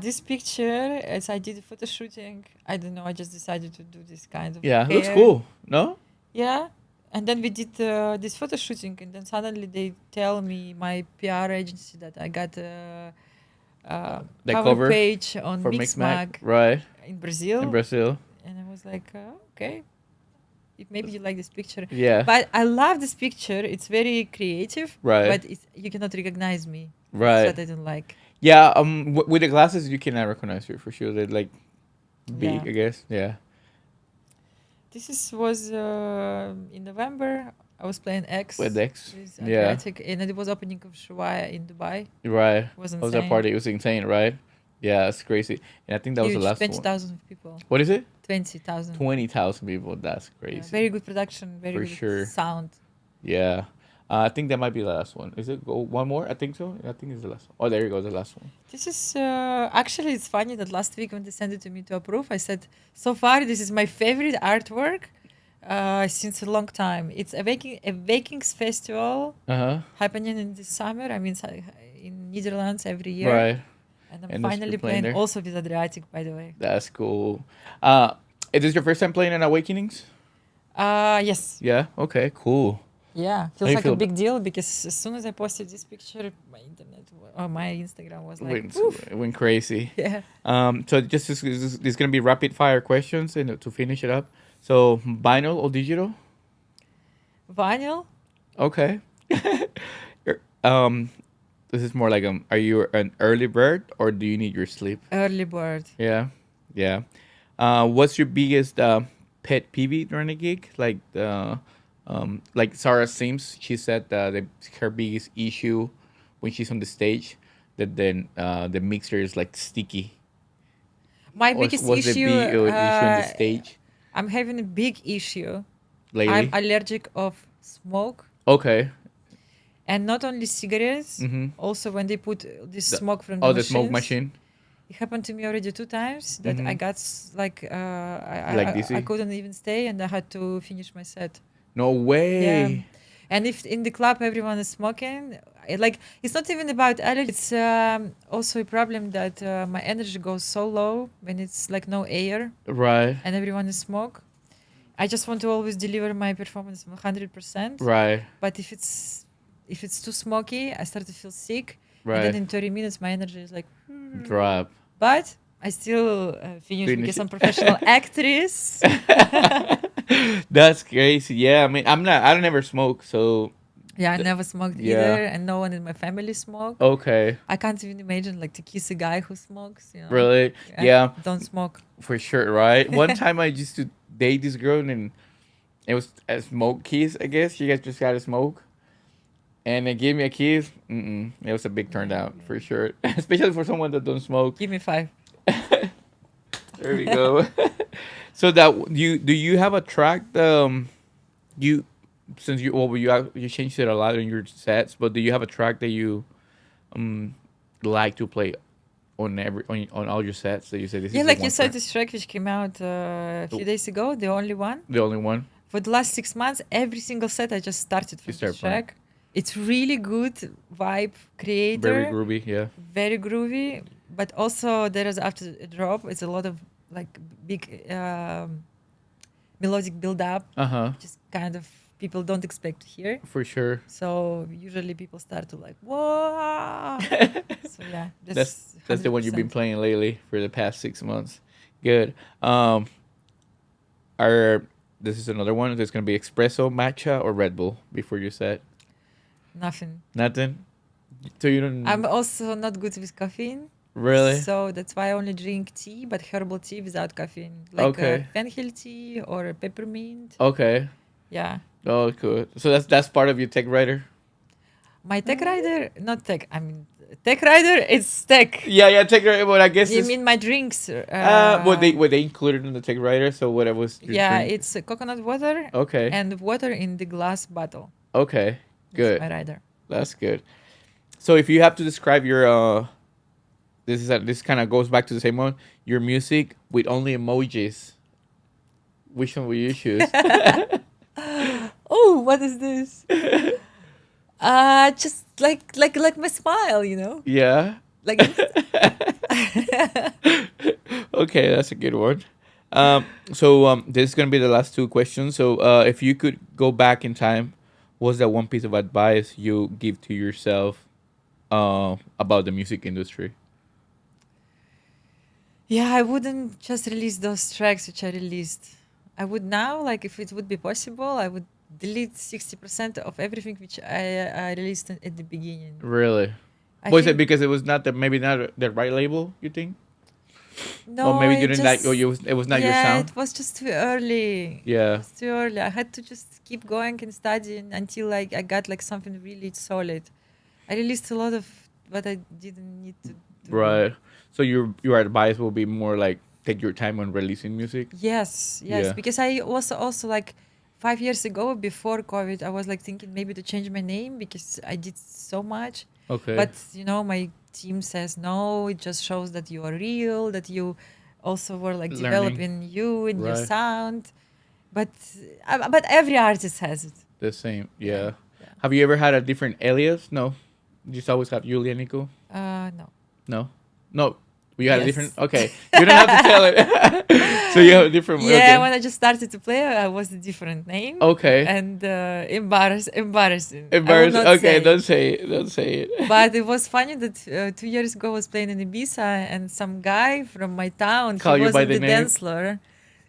This picture, as I did a photo shooting, I don't know, I just decided to do this kind of
Yeah, looks
hair.
cool. No?
Yeah. And then we did this photo shooting, and then suddenly they tell me, my PR agency, that I got a
The
cover
cover
page on
For
Mixmag
Mixmag, right?
in Brazil.
In Brazil.
And I was like, okay. maybe you like this picture.
Yeah.
But I love this picture. It's very creative.
Right.
But you cannot recognize me.
Right.
That's what I don't like.
Yeah. With the glasses, you cannot recognize you for sure. They're like big,
Yeah.
I guess. Yeah.
Was in November. I was playing X
With X.
with
Yeah.
Adriatic, and it was opening of Shawaya in Dubai.
Right.
It was
That was that
insane.
party. It was insane, right? Yeah, it's crazy. And I think that was the
Huge,
last one.
20,000 people.
What is it?
20,000.
20,000 people. That's
Yeah,
crazy.
very good production. Very
For
good
sure.
sound.
Yeah. I think that might be the last one. Is it one more? I think so. I think it's the last one. Oh, there you go. The last one.
This is actually, it's funny that last week when they sent it to me to approve, I said, so far this is my favorite artwork since a long time. It's a Vikings festival
Uh-huh.
happening in the summer. I mean, in Netherlands every year.
Right.
And I'm
And that's
finally
you're playing
playing
there?
also with Adriatic, by the way.
That's cool. Is this your first time playing in Awakenings?
Yes.
Yeah. Okay. Cool.
Yeah.
How
Feels
you
like
feel
a big deal because as soon as I posted this picture, my Instagram was like,
It went crazy.
yeah.
So this gonna be rapid fire questions and to finish it up. So vinyl or digital?
Vinyl?
Okay. This is more like are you an early bird or do you need your sleep?
Early bird.
Yeah. Yeah. What's your biggest pet peeve during a gig? Like Sarah Sims, she said her biggest issue when she's on the stage that then the mixer is like sticky.
My biggest
What's the
issue,
big issue on the stage
I'm having a big issue.
lately?
I'm allergic of smoke.
Okay.
And not only cigarettes,
Mm-hmm.
also when they put this
The-
smoke from the
Oh, the smoke
machines.
machine.
It happened to me already 2 times that I
Mhm.
got
Like
I
dizzy?
couldn't even stay and I had to finish my set.
No way.
And if in the club everyone is smoking, it's not even about allergy. It's also a problem that my energy goes so low when it's like no air
Right.
and everyone is smoke. I just want to always deliver my performance 100%.
Right.
But if it's too smoky, I start to feel sick.
Right.
And then in 30 minutes, my energy is like.
Drop.
But I still finish
Finish
because
it.
I'm professional actress.
That's crazy. Yeah, I mean, I never smoke, so
Yeah, I never smoked
Yeah.
either, and no one in my family smoked.
okay.
I can't even imagine like to kiss a guy who smokes.
Really? Yeah,
Don't smoke.
for sure, right? One time I used to date this girl and it was a smoke kiss, I guess. She just got a smoke. And they gave me a kiss. It was a big turnout for sure, especially for someone that don't smoke.
Give me 5.
There we go. So do you have a track? You since you changed it a lot in your sets, but do you have a track that you like to play on all your sets that you say this
Yeah,
is
like
the
you
one
said,
track?
this track which came out a few days ago, the only one.
The only one.
For the last 6 months, every single set I just started from
start
this track. It's really good vibe creator.
Very groovy, yeah.
Very groovy, but also there is after a drop, it's a lot of like big melodic build up, just kind of people don't expect to hear.
For sure.
So usually people start to like, whoa. So yeah,
That's the one you've been
100%.
playing lately for the past 6 months. Good. This is another one. There's gonna be espresso, matcha, or Red Bull before your set.
Nothing.
Nothing. So you don't.
I'm also not good with caffeine.
Really.
So that's why I only drink tea, but herbal tea without caffeine, like
Okay.
fenchel tea or a peppermint.
Okay.
Yeah.
Oh, cool. So that's part of your tech writer.
My tech rider, not tech. I mean, tech rider. It's tech.
Yeah, tech writer. But I guess
You
it's,
mean my drinks?
were they included in the tech writer? So what was your
Yeah,
drink?
it's coconut water
Okay.
and water in the glass bottle.
Okay.
That's
Good.
my rider.
That's good. So if you have to describe your this kind of goes back to the same one, your music with only emojis, which one will you choose?
Oh, what is this? Just like my smile,
Yeah.
Like
Okay, that's a good one. This is gonna be the last 2 questions. So if you could go back in time, what's that one piece of advice you give to yourself about the music industry?
yeah, I wouldn't just release those tracks which I released. I would now, like, if it would be possible, I would delete 60% of everything which I released at the beginning.
Really?
I
Was it
think
because it was not maybe not the right label? You think? Or
no,
maybe you
it
didn't like, or
just
it was not your
yeah,
sound.
it was just too early. It
Yeah.
was too early. I had to just keep going and studying until like I got like something really solid. I released a lot of what I didn't need to do.
Right. So your advice will be more like take your time when releasing music.
Yes, yes,
Yeah.
because I was also like 5 years ago before COVID, I was like thinking maybe to change my name because I did so much.
Okay.
But my team says no, it just shows that you are real, that you also were like
Learning.
developing you and your
Right.
sound. But every artist has it.
The same.
Yeah.
Yeah.
Yeah.
Have you ever had a different alias? No. You just always have Yulia Niko?
No.
No. No. You had a
Yes.
different. Okay. You don't have to tell it. So you have a different.
Yeah,
Okay.
when I just started to play, I was a different name.
Okay.
And embarrassing. I will
Embarrassing.
not
Okay.
say.
Don't say it. Don't say it.
But it was funny that 2 years ago I was playing in Ibiza and some guy from my town,
Call
he
you
was
by
on
the
the
name?
dance floor.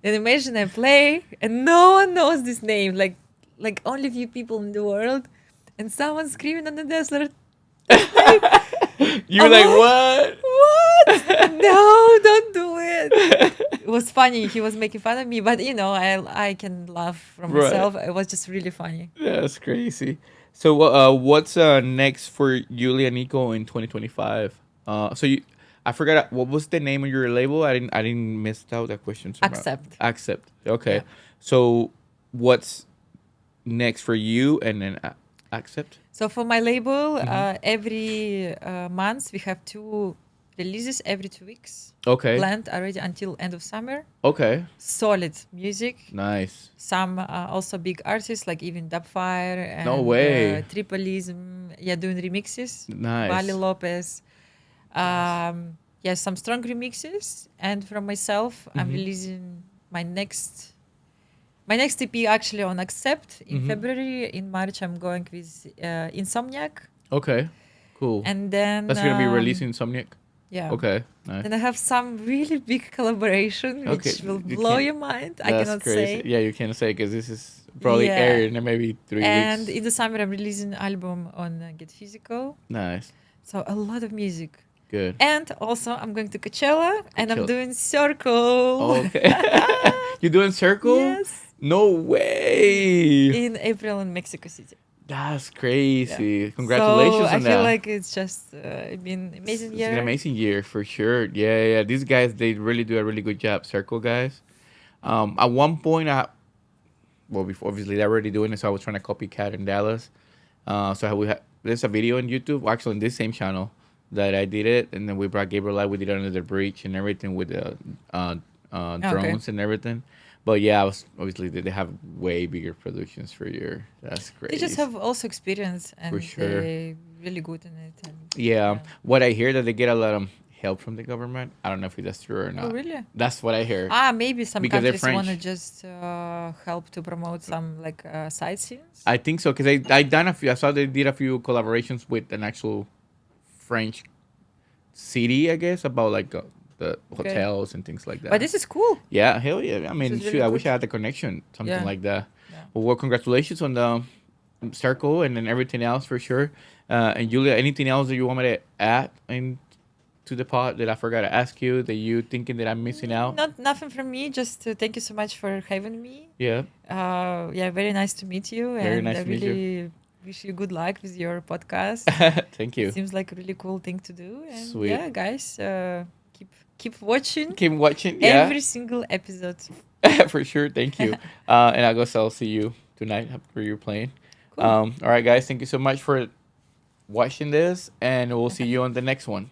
And imagine I play and no one knows this name, like only few people in the world, and someone screaming on the dance floor.
You're
I'm
like,
like,
what?
what? No, don't do it. It was funny. He was making fun of me, but I can laugh from
Right.
myself. It was just really funny.
That's crazy. So, what's next for Yulia Niko in 2025? I forgot what was the name of your label. I didn't miss out that question. Somehow.
AXEPT.
AXEPT. Okay.
Yeah.
So, what's next for you and then AXEPT?
So for my label,
Mhm.
every month we have 2 releases every 2 weeks.
Okay.
Planned already until end of summer.
Okay.
Solid music.
Nice.
Some also big artists like even Dubfire and
No way.
Tripalism. Yeah, doing remixes.
Nice.
Vali Lopez. Some strong remixes. And from myself, I'm
Mhm.
releasing my next EP actually on AXEPT in
Mhm.
February. In March, I'm going with Insomniac.
Okay. Cool.
And then
That's gonna be releasing Insomniac.
Yeah.
Okay. Nice.
Then I have some really big collaboration which
Okay,
will
you
blow
can't-
your mind. I
That's
cannot
crazy.
say.
Yeah, you can't say because this is probably
Yeah.
aired in maybe 3
And
weeks.
in the summer, I'm releasing an album on Get Physical.
Nice.
So a lot of music.
Good.
And also, I'm going to Coachella and I'm
Coachella.
doing CERCLE.
Okay. You doing CERCLE?
Yes.
No way.
In April in Mexico City.
That's crazy.
Yeah.
Congratulations
so
on
I feel
that.
like it's just been amazing
It's
year.
an amazing year for sure. Yeah. These guys, they really do a really good job. CERCLE guys. At one point, before obviously they're already doing it, so I was trying to copycat in Dallas. There's a video on YouTube, actually on this same channel, that I did it, and then we brought Gabriel out. We did it under the bridge and everything with the drones and everything. But yeah, obviously they have way bigger productions for your. That's great.
They just have also experience and
sure.
they're really good in it. And,
Yeah. What I hear that they get a lot of help from the government. I don't know if that's true or not.
Oh, really?
That's what I hear.
Maybe some
Because they're
countries want to
French.
just help to promote some like sightseeings.
I think so because I done a few. I saw they did a few collaborations with an actual French city, I guess, about like the hotels and things like that.
But this is cool.
Yeah, hell yeah. I mean,
is
shoot,
really
I wish
good.
I had the connection, something
Yeah.
like that.
Yeah.
Well, congratulations on the CERCLE and then everything else for sure. And Julia, anything else that you want me to add to the pod that I forgot to ask you that you thinking that I'm missing out?
Nothing from me. Just thank you so much for having me.
Yeah.
Very nice to meet you.
Very
and
nice
I
to meet you.
really wish you good luck with your podcast.
Thank you.
Seems like a really cool thing to do. And
Sweet.
yeah, guys, keep watching
Keep watching. Yeah.
every single episode.
For sure. Thank you. And I guess I'll see you tonight after you're playing.
Cool.
All right, guys. Thank you so much for watching this, and we'll see you on the next one.